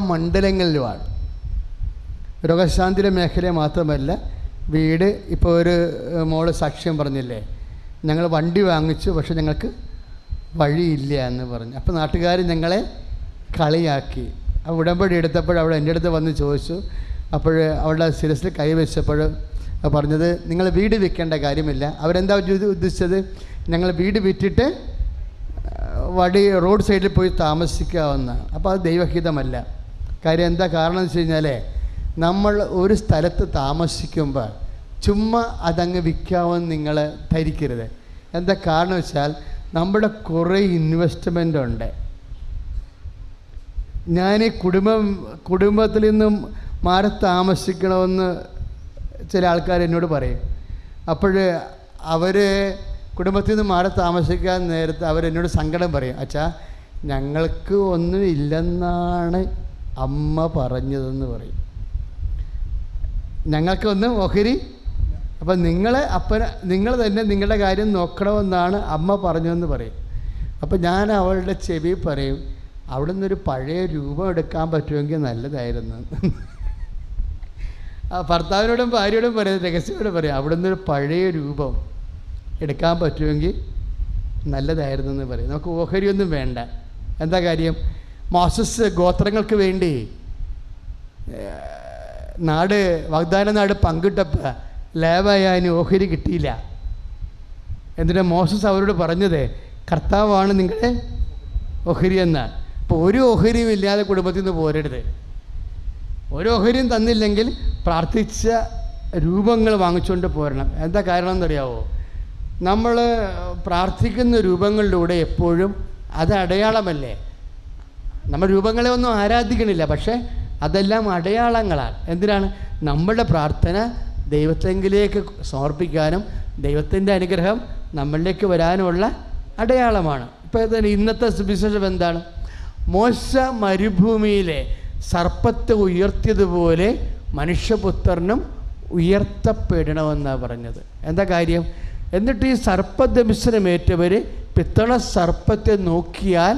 മണ്ഡലങ്ങളിലുമാണ്. രോഗശാന്തിയുടെ മേഖല മാത്രമല്ല, വീട് ഇപ്പോൾ ഒരു മോള് സാക്ഷ്യം പറഞ്ഞില്ലേ, ഞങ്ങൾ വണ്ടി വാങ്ങിച്ചു പക്ഷെ ഞങ്ങൾക്ക് വഴിയില്ല എന്ന് പറഞ്ഞു. അപ്പോൾ നാട്ടുകാർ ഞങ്ങളെ കളിയാക്കി. ആ ഉടമ്പടി എടുത്തപ്പോൾ അവൾ എൻ്റെ അടുത്ത് വന്ന് ചോദിച്ചു. അപ്പോൾ അവളുടെ ശിരസിൽ കൈവച്ചപ്പോൾ പറഞ്ഞത്, നിങ്ങൾ വീട് വിൽക്കേണ്ട കാര്യമില്ല. അവരെന്താ ഉദ്ദേശിച്ചത്, ഞങ്ങൾ വീട് വിറ്റിട്ട് റോഡ് സൈഡിൽ പോയി താമസിക്കാവുന്നതാണ്. അപ്പോൾ അത് ദൈവഹിതമല്ല. കാര്യം എന്താ കാരണം എന്ന് വെച്ച് കഴിഞ്ഞാൽ, നമ്മൾ ഒരു സ്ഥലത്ത് താമസിക്കുമ്പോൾ ചുമ്മാ അതങ്ങ് വിൽക്കാമെന്ന് നിങ്ങൾ ധരിക്കരുത്. എന്താ കാരണം വെച്ചാൽ, നമ്മുടെ കുറേ ഇൻവെസ്റ്റ്മെൻ്റ് ഉണ്ട്. ഞാൻ കുടുംബത്തിൽ നിന്നും മാറി താമസിക്കണമെന്ന് ചില ആൾക്കാർ എന്നോട് പറയും. അപ്പോൾ അവർ കുടുംബത്തിൽ നിന്ന് മാറി താമസിക്കാൻ നേരത്ത് അവരെന്നോട് സങ്കടം പറയും, അച്ഛാ ഞങ്ങൾക്ക് ഒന്നും ഇല്ലെന്നാണ് അമ്മ പറഞ്ഞതെന്ന് പറയും. ഞങ്ങൾക്കൊന്നും ഓഹരി, അപ്പം നിങ്ങൾ തന്നെ നിങ്ങളുടെ കാര്യം നോക്കണമെന്നാണ് അമ്മ പറഞ്ഞതെന്ന് പറയും. അപ്പം ഞാൻ അവളുടെ ചെവി പറയും, അവിടെ നിന്നൊരു പഴയ രൂപം എടുക്കാൻ പറ്റുമെങ്കിൽ നല്ലതായിരുന്നു. ഭർത്താവിനോടും ഭാര്യയോടും പറയും, രഹസ്യയോട് പറയും, അവിടെ നിന്നൊരു പഴയ രൂപം എടുക്കാൻ പറ്റുമെങ്കിൽ നല്ലതായിരുന്നു എന്ന് പറയും. നമുക്ക് ഓഹരിയൊന്നും വേണ്ട. എന്താ കാര്യം, മോസസ് ഗോത്രങ്ങൾക്ക് വേണ്ടി വാഗ്ദാന നാട് പങ്കിട്ടപ്പോൾ ലേവായാന് ഓഹരി കിട്ടിയില്ല. എന്നിട്ട് മോസസ് അവരോട് പറഞ്ഞത്, കർത്താവാണ് നിങ്ങളുടെ ഓഹരി എന്നാണ്. അപ്പോൾ ഒരു ഓഹരിയും ഇല്ലാതെ കുടുംബത്തിൽ നിന്ന് പോരരുത്. ഒരു ഓഹരിയും തന്നില്ലെങ്കിൽ പ്രാർത്ഥിച്ച രൂപങ്ങൾ വാങ്ങിച്ചുകൊണ്ട് പോരണം. എന്താ കാരണം എന്നറിയാവോ, നമ്മൾ പ്രാർത്ഥിക്കുന്ന രൂപങ്ങളിലൂടെ എപ്പോഴും അത് അടയാളമല്ലേ. നമ്മൾ രൂപങ്ങളെ ഒന്നും ആരാധിക്കണില്ല, പക്ഷേ അതെല്ലാം അടയാളങ്ങളാണ്. എന്തിനാണ്? നമ്മുടെ പ്രാർത്ഥന ദൈവത്തെങ്കിലേക്ക് സമർപ്പിക്കാനും ദൈവത്തിൻ്റെ അനുഗ്രഹം നമ്മളിലേക്ക് വരാനുമുള്ള അടയാളമാണ്. ഇപ്പോൾ ഇന്നത്തെ സുവിശേഷം എന്താണ്? മോശ മരുഭൂമിയിലെ സർപ്പത്തെ ഉയർത്തിയതുപോലെ മനുഷ്യപുത്രനും ഉയർത്തപ്പെടണമെന്നാണ് പറഞ്ഞത്. എന്താ കാര്യം? എന്നിട്ട് ഈ സർപ്പദംശനമേറ്റവർ പിത്തള സർപ്പത്തെ നോക്കിയാൽ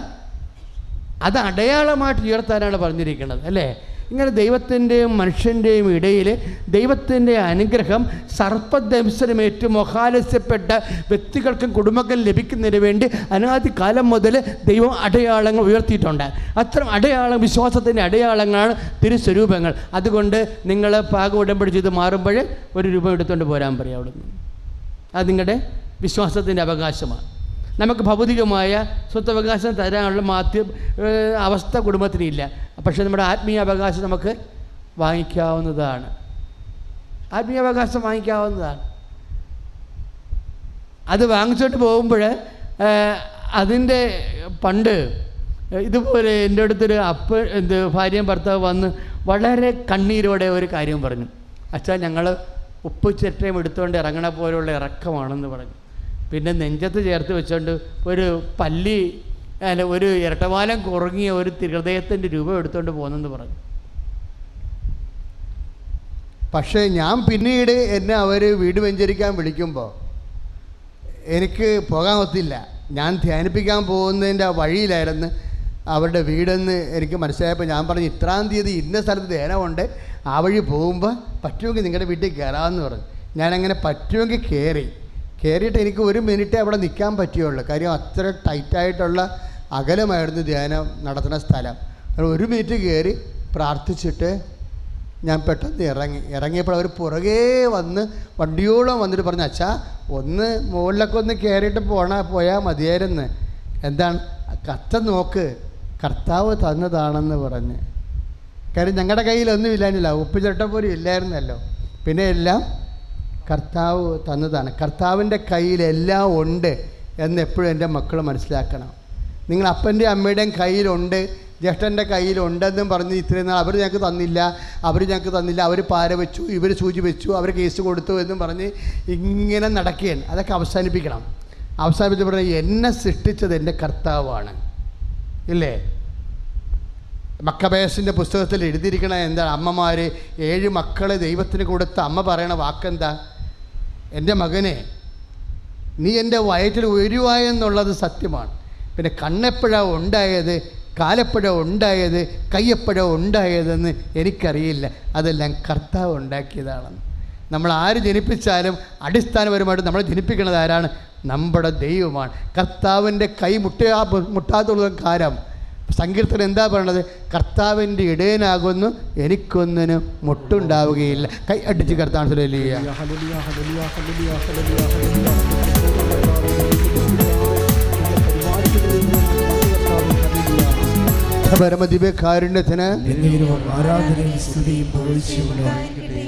അത് അടയാളമായിട്ട് ഉയർത്താനാണ് പറഞ്ഞിരിക്കുന്നത്, അല്ലേ? ഇങ്ങനെ ദൈവത്തിൻ്റെയും മനുഷ്യൻ്റെയും ഇടയിൽ ദൈവത്തിൻ്റെ അനുഗ്രഹം സർപ്പദംശനമേറ്റ് മൊഹാലസ്യപ്പെട്ട വ്യക്തികൾക്കും കുടുംബങ്ങൾക്കും ലഭിക്കുന്നതിന് വേണ്ടി അനാദി കാലം മുതൽ ദൈവം അടയാളങ്ങൾ ഉയർത്തിയിട്ടുണ്ട്. അത്തരം അടയാളം, വിശ്വാസത്തിൻ്റെ അടയാളങ്ങളാണ് തിരുസ്വരൂപങ്ങൾ. അതുകൊണ്ട് നിങ്ങൾ ഉടമ്പടി ചെയ്ത് മാറുമ്പോൾ ഒരു രൂപം എടുത്തുകൊണ്ട് പോരാൻ പറയും അവിടുന്ന്. അത് നിങ്ങളുടെ വിശ്വാസത്തിൻ്റെ അവകാശമാണ്. നമുക്ക് ഭൗതികമായ സ്വത്തവകാശം തരാനുള്ള അവസ്ഥ കുടുംബത്തിനില്ല. പക്ഷേ നമ്മുടെ ആത്മീയ അവകാശം നമുക്ക് വാങ്ങിക്കാവുന്നതാണ്. ആത്മീയാവകാശം വാങ്ങിക്കാവുന്നതാണ്. അത് വാങ്ങിച്ചോട്ട് പോകുമ്പോൾ അതിൻ്റെ പണ്ട് ഇതുപോലെ എൻ്റെ അടുത്തൊരു ഭാര്യയും ഭർത്താവ് വന്ന് വളരെ കണ്ണീരോടെ ഒരു കാര്യം പറഞ്ഞു. അച്ഛാ, ഞങ്ങൾ ഉപ്പ് ചിരട്ടയും എടുത്തുകൊണ്ട് ഇറങ്ങണ പോലുള്ള ഇറക്കമാണെന്ന് പറഞ്ഞു. പിന്നെ നെഞ്ചത്ത് ചേർത്ത് വെച്ചുകൊണ്ട് ഒരു ഒരു ഇരട്ടവാലം കുറങ്ങിയ ഒരു ഹൃദയത്തിൻ്റെ രൂപം എടുത്തുകൊണ്ട് പോകുന്നെന്ന് പറഞ്ഞു. പക്ഷേ ഞാൻ പിന്നീട് എന്നെ അവർ വീട് വെഞ്ചരിക്കാൻ വിളിക്കുമ്പോൾ എനിക്ക് പോകാൻ ഒത്തില്ല. ഞാൻ ധ്യാനിപ്പിക്കാൻ പോകുന്നതിൻ്റെ വഴിയിലായിരുന്നു അവരുടെ വീടെന്ന് എനിക്ക് മനസ്സിലായപ്പോൾ ഞാൻ പറഞ്ഞു, ഇത്രാം തീയതി ഇന്ന സ്ഥലത്ത് ധ്യാനമുണ്ട്, ആ വഴി പോകുമ്പോൾ പറ്റുമെങ്കിൽ നിങ്ങളുടെ വീട്ടിൽ കയറാമെന്ന് പറഞ്ഞു. ഞാനങ്ങനെ പറ്റുമെങ്കിൽ കയറിയിട്ട് എനിക്ക് 1 മിനിറ്റ് അവിടെ നിൽക്കാൻ പറ്റുകയുള്ളൂ. കാര്യം അത്ര ടൈറ്റായിട്ടുള്ള അകലമായിരുന്നു ധ്യാനം നടത്തുന്ന സ്ഥലം. 1 മിനിറ്റ് കയറി പ്രാർത്ഥിച്ചിട്ട് ഞാൻ പെട്ടെന്ന് ഇറങ്ങിയപ്പോൾ അവർ പുറകെ വന്ന് വണ്ടിയോളം വന്നിട്ട് പറഞ്ഞു, അച്ഛാ ഒന്ന് മുകളിലൊക്കെ ഒന്ന് കയറിയിട്ട് പോയാൽ മതിയായിരുന്നു. എന്താണ്? കത്ത നോക്ക്, കർത്താവ് തന്നതാണെന്ന് പറഞ്ഞ്. കാര്യം ഞങ്ങളുടെ കയ്യിലൊന്നും ഇല്ലാഞ്ഞില്ല, ഉപ്പ് ചിരട്ട പോലും ഇല്ലായിരുന്നല്ലോ. പിന്നെ എല്ലാം കർത്താവ് തന്നതാണ്. കർത്താവിൻ്റെ കയ്യിലെല്ലാം ഉണ്ട് എന്നെപ്പോഴും എൻ്റെ മക്കൾ മനസ്സിലാക്കണം. നിങ്ങൾ അപ്പൻ്റെയും അമ്മയുടെയും കയ്യിലുണ്ട്, ജ്യേഷ്ഠൻ്റെ കയ്യിലുണ്ടെന്നും പറഞ്ഞ് ഇത്രയും നാൾ അവർ ഞങ്ങൾക്ക് തന്നില്ല, അവർ പാര വെച്ചു, ഇവർ സൂചി വെച്ചു, അവർ കേസ് കൊടുത്തു എന്നും പറഞ്ഞ് ഇങ്ങനെ നടക്കുകയാണ്. അതൊക്കെ അവസാനിപ്പിച്ച് പറഞ്ഞാൽ എന്നെ സൃഷ്ടിച്ചത് എൻ്റെ കർത്താവാണ്, ഇല്ലേ? മക്കബേസിൻ്റെ പുസ്തകത്തിൽ എഴുതിയിരിക്കണ എന്താണ്? അമ്മമാർ 7 മക്കളെ ദൈവത്തിന് കൊടുത്ത അമ്മ പറയണ വാക്കെന്താ? എൻ്റെ മകനെ, നീ എൻ്റെ വയറ്റിൽ ഉയരുവായെന്നുള്ളത് സത്യമാണ്. പിന്നെ കണ്ണെപ്പോഴാണ് ഉണ്ടായത്? കാലെപ്പോഴാണ് ഉണ്ടായത്, കയ്യെപ്പോഴാണ് ഉണ്ടായതെന്ന് എനിക്കറിയില്ല. അതെല്ലാം കർത്താവ് ഉണ്ടാക്കിയതാണെന്ന്. നമ്മൾ ആര് ജനിപ്പിച്ചാലും അടിസ്ഥാനപരമായിട്ട് നമ്മളെ ജനിപ്പിക്കുന്നത് ആരാണ്? നമ്മുടെ ദൈവമാണ്. കർത്താവിൻ്റെ കൈ മുട്ടാത്തുള്ള കാര്യം. സങ്കീർത്തനം എന്താ പറയണത്? കർത്താവിൻ്റെ ഇടയനാകുന്നു, എനിക്കൊന്നിനും മുട്ടുണ്ടാവുകയില്ല. കൈ അടിച്ച് കർത്താവ് പരമദിവ്യകാരുണ്യത്തിന്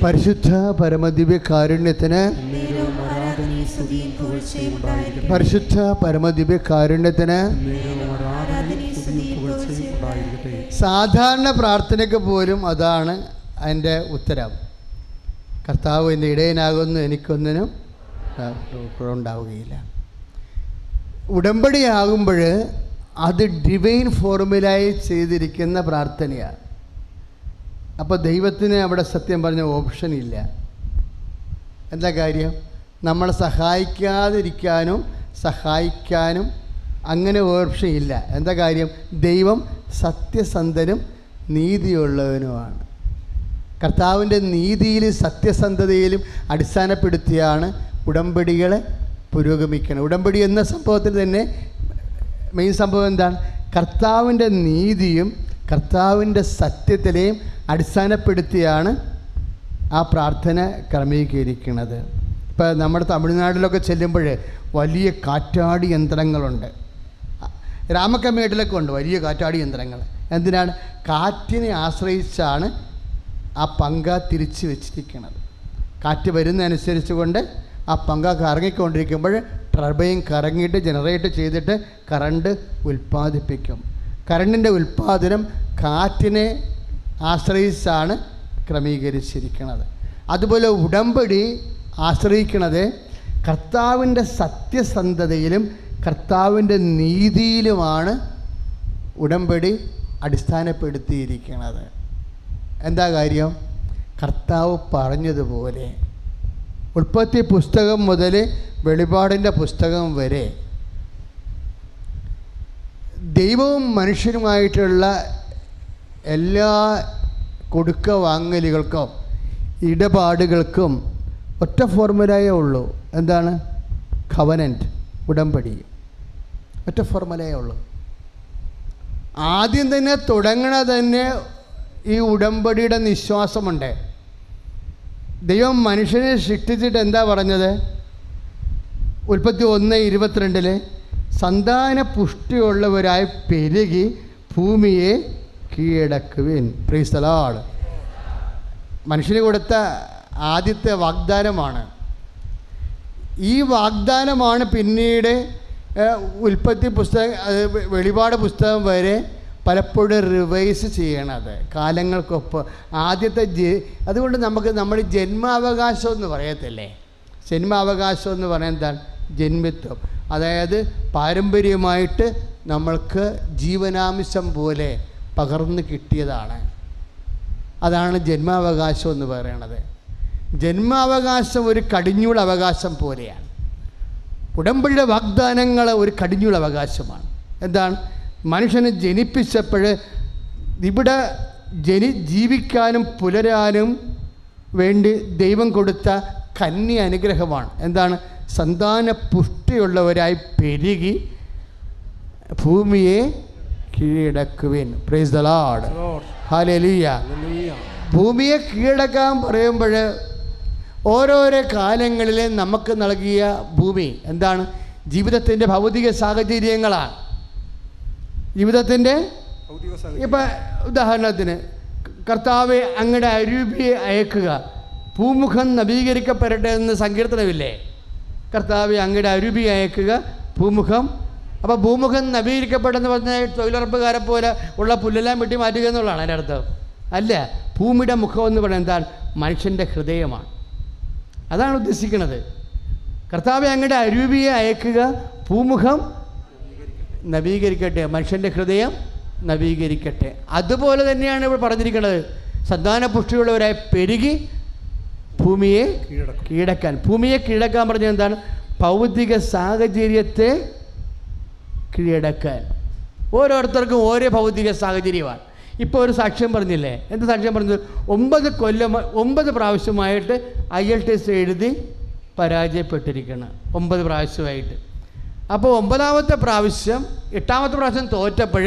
പരിശുദ്ധ പരമദിവ്യകാരുണ്യത്തിന് പരിശുദ്ധ പരമദിവ്യകാരുണ്യത്തിന് സാധാരണ പ്രാർത്ഥനയ്ക്ക് പോലും അതാണ് അതിൻ്റെ ഉത്തരം. കർത്താവ് എൻ്റെ ഇടയനാകുന്നു, എനിക്കൊന്നിനും ഉണ്ടാവുകയില്ല. ഉടമ്പടിയാകുമ്പോൾ അത് ഡിവൈൻ ഫോർമുലായി ചെയ്തിരിക്കുന്ന പ്രാർത്ഥനയാണ്. അപ്പോൾ ദൈവത്തിന് അവിടെ സത്യം പറഞ്ഞ ഓപ്ഷൻ ഇല്ല. എന്താ കാര്യം? നമ്മളെ സഹായിക്കാതിരിക്കാനും സഹായിക്കാനും അങ്ങനെ ഓപ്ഷൻ ഇല്ല. എന്താ കാര്യം? ദൈവം സത്യസന്ധനും നീതിയുള്ളവനുമാണ്. കർത്താവിൻ്റെ നീതിയിലും സത്യസന്ധതയിലും അടിസ്ഥാനപ്പെടുത്തിയാണ് ഉടമ്പടികളെ പുരോഗമിക്കണം. ഉടമ്പടി എന്ന സംഭവത്തിൽ തന്നെ മെയിൻ സംഭവം എന്താണ്? കർത്താവിൻ്റെ നീതിയും കർത്താവിൻ്റെ സത്യത്തിലെയും അടിസ്ഥാനപ്പെടുത്തിയാണ് ആ പ്രാർത്ഥന ക്രമീകരിക്കുന്നത്. ഇപ്പോൾ നമ്മുടെ തമിഴ്നാട്ടിലൊക്കെ ചെല്ലുമ്പോൾ വലിയ കാറ്റാടി യന്ത്രങ്ങളുണ്ട്. രാമക്കമേട്ടിലൊക്കെ ഉണ്ട് വലിയ കാറ്റാടി യന്ത്രങ്ങൾ. എന്തിനാണ്? കാറ്റിനെ ആശ്രയിച്ചാണ് ആ പങ്ക തിരിച്ച് വെച്ചിരിക്കുന്നത്. കാറ്റ് വരുന്നതനുസരിച്ച് കൊണ്ട് ആ പങ്ക കറങ്ങിക്കൊണ്ടിരിക്കുമ്പോൾ ടർബൈൻ കറങ്ങിയിട്ട് ജനറേറ്റ് ചെയ്തിട്ട് കറണ്ട് ഉൽപ്പാദിപ്പിക്കും. കറണ്ടിൻ്റെ ഉൽപ്പാദനം കാറ്റിനെ ആശ്രയിച്ചാണ് ക്രമീകരിച്ചിരിക്കുന്നത്. അതുപോലെ ഉടമ്പടി ആശ്രയിക്കുന്നത് കർത്താവിൻ്റെ സത്യസന്ധതയിലും കർത്താവിൻ്റെ നീതിയിലുമാണ് ഉടമ്പടി അടിസ്ഥാനപ്പെടുത്തിയിരിക്കുന്നത്. എന്താ കാര്യം? കർത്താവ് പറഞ്ഞതുപോലെ ഉൽപ്പത്തി പുസ്തകം മുതൽ വെളിപാടിൻ്റെ പുസ്തകം വരെ ദൈവവും മനുഷ്യനുമായിട്ടുള്ള എല്ലാ കൊടുക്ക വാങ്ങലുകൾക്കും ഇടപാടുകൾക്കും ഒറ്റ ഫോർമുലയേ ഉള്ളൂ. എന്താണ്? കവനൻറ്റ്, ഉടമ്പടി. ഒറ്റ ഫോർമുലയേ ഉള്ളൂ. ആദ്യം തന്നെ തുടങ്ങണ തന്നെ ഈ ഉടമ്പടിയുടെ നിശ്വാസമുണ്ട്. ദൈവം മനുഷ്യനെ സൃഷ്ടിച്ചിട്ട് എന്താ പറഞ്ഞത്? ഉൽപ്പത്തി 1:22 സന്താന പുഷ്ടിയുള്ളവരായി പെരുകി ഭൂമിയെ കീഴടക്കുവിൻ. Praise the Lord. മനുഷ്യന് കൊടുത്ത ആദ്യത്തെ വാഗ്ദാനമാണ്. ഈ വാഗ്ദാനമാണ് പിന്നീട് ഉൽപ്പത്തി പുസ്തകം, വെളിപാട് പുസ്തകം വരെ പലപ്പോഴും റിവൈസ് ചെയ്യണത് കാലങ്ങൾക്കൊപ്പം. ആദ്യത്തെ അതുകൊണ്ട് നമ്മൾ ജന്മാവകാശം എന്ന് പറയത്തില്ലേ? ജന്മാവകാശം എന്ന് പറയുന്നത് എന്താണ്? ജന്മിത്വം. അതായത് പാരമ്പര്യമായിട്ട് നമ്മൾക്ക് ജീവനാംശം പോലെ പകർന്നു കിട്ടിയതാണ്. അതാണ് ജന്മാവകാശം എന്ന് പറയണത്. ജന്മാവകാശം ഒരു കടിഞ്ഞൂൽ അവകാശം പോലെയാണ്. ഉടമ്പടിയുടെ വാഗ്ദാനങ്ങൾ ഒരു കടിഞ്ഞൂൽ അവകാശമാണ്. എന്താണ്? മനുഷ്യനെ ജനിപ്പിച്ചപ്പോൾ ഇവിടെ ജീവിക്കാനും പുലരാനും വേണ്ടി ദൈവം കൊടുത്ത കന്യ അനുഗ്രഹമാണ്. എന്താണ്? സന്താന പുഷ്ടിയുള്ളവരായി പെരുകി ഭൂമിയെ കീഴടക്കുവിൻ. Praise the lord. ഹല്ലേലൂയ. ഭൂമിയെ കീഴടക്കാൻ പറയുമ്പോൾ ഓരോരോ കാലങ്ങളിൽ നമുക്ക് നൽകിയ ഭൂമി എന്താണ്? ജീവിതത്തിൻ്റെ ഭൗതിക സാഹചര്യങ്ങളാണ്. ജീവിതത്തിൻ്റെ ഇപ്പം ഉദാഹരണത്തിന് കർത്താവെ അങ്ങയുടെ അരൂപിയെ അയക്കുക, ഭൂമുഖം നവീകരിക്കപ്പെടട്ടെ എന്ന് സങ്കീർത്തനമില്ലേ? കർത്താവെ അങ്ങയുടെ അരൂപിയെ അയക്കുക, ഭൂമുഖം. അപ്പോൾ ഭൂമുഖം നവീകരിക്കപ്പെട്ടെന്ന് പറഞ്ഞാൽ തൊഴിലുറപ്പുകാരെ പോലെ ഉള്ള പുല്ലെല്ലാം വെട്ടി മാറ്റുക എന്നുള്ളതാണ് അതിൻ്റെ അർത്ഥം. അല്ല, ഭൂമിയുടെ മുഖം എന്ന് പറയുന്നത് എന്താണ്? മനുഷ്യൻ്റെ ഹൃദയമാണ്. അതാണ് ഉദ്ദേശിക്കുന്നത്. കർത്താവെ അങ്ങയുടെ അരൂപിയെ അയക്കുക, ഭൂമുഖം നവീകരിക്കട്ടെ, മനുഷ്യൻ്റെ ഹൃദയം നവീകരിക്കട്ടെ. അതുപോലെ തന്നെയാണ് ഇവിടെ പറഞ്ഞിരിക്കുന്നത്. സന്താന പുഷ്ടിയുള്ളവരായി പെരുകി ഭൂമിയെ കീഴടക്കാൻ. ഭൂമിയെ കീഴടക്കാൻ പറഞ്ഞത് എന്താണ്? ഭൗതിക സാഹചര്യത്തെ കീഴടക്കാൻ. ഓരോരുത്തർക്കും ഓരോ ഭൗതിക സാഹചര്യമാണ്. ഇപ്പോൾ ഒരു സാക്ഷ്യം പറഞ്ഞില്ലേ, എന്ത് സാക്ഷ്യം പറഞ്ഞത്? 9 പ്രാവശ്യമായിട്ട് IELTS എഴുതി പരാജയപ്പെട്ടിരിക്കണം, 9 പ്രാവശ്യമായിട്ട്. അപ്പോൾ 9ാമത്തെ പ്രാവശ്യം 8ാമത്തെ പ്രാവശ്യം തോറ്റപ്പോൾ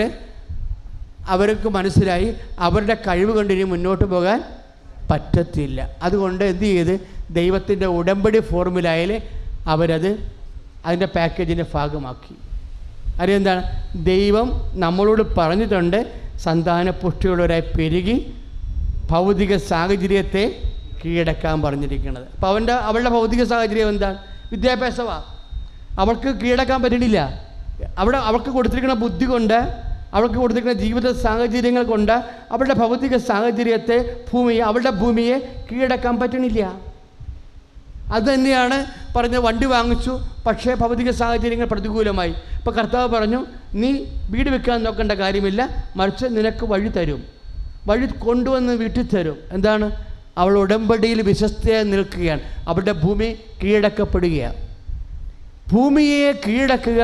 അവർക്ക് മനസ്സിലായി അവരുടെ കഴിവ് കൊണ്ട് ഇനി മുന്നോട്ട് പോകാൻ പറ്റത്തില്ല. അതുകൊണ്ട് എന്ത് ചെയ്ത്, ദൈവത്തിൻ്റെ ഉടമ്പടി ഫോർമുലയിൽ അവരത് അതിൻ്റെ പാക്കേജിൻ്റെ ഭാഗമാക്കി. അറിയെന്താണ്? ദൈവം നമ്മളോട് പറഞ്ഞിട്ടുണ്ട്, സന്താന പുഷ്ടിയുള്ളവരായി പെരുകി ഭൗതിക സാഹചര്യത്തെ കീഴടക്കാൻ പറഞ്ഞിരിക്കുന്നത്. അപ്പോൾ അവളുടെ ഭൗതിക സാഹചര്യം എന്താണ്? വിദ്യാഭ്യാസമാണ്. അവൾക്ക് കീഴടക്കാൻ പറ്റണില്ല. അവൾക്ക് കൊടുത്തിരിക്കുന്ന ബുദ്ധി കൊണ്ട്, അവൾക്ക് കൊടുത്തിരിക്കുന്ന ജീവിത സാഹചര്യങ്ങൾ കൊണ്ട് അവളുടെ ഭൗതിക സാഹചര്യത്തെ, അവളുടെ ഭൂമിയെ കീഴടക്കാൻ പറ്റണില്ല. അതുതന്നെയാണ് പറഞ്ഞ, വണ്ടി വാങ്ങിച്ചു, പക്ഷേ ഭൗതിക സാഹചര്യങ്ങൾ പ്രതികൂലമായി. ഇപ്പോൾ കർത്താവ് പറഞ്ഞു, നീ വീട് വെക്കാൻ നോക്കേണ്ട കാര്യമില്ല, മറിച്ച് നിനക്ക് വഴി തരും, വഴി കൊണ്ടുവന്ന് വീട്ടിൽ തരും. എന്താണ്? അവൾ ഉടമ്പടിയിൽ വിശ്വസ്തയായി നിൽക്കുകയാണ്. അവളുടെ ഭൂമി കീഴടക്കപ്പെടുകയാണ്. ഭൂമിയെ കീഴടക്കുക,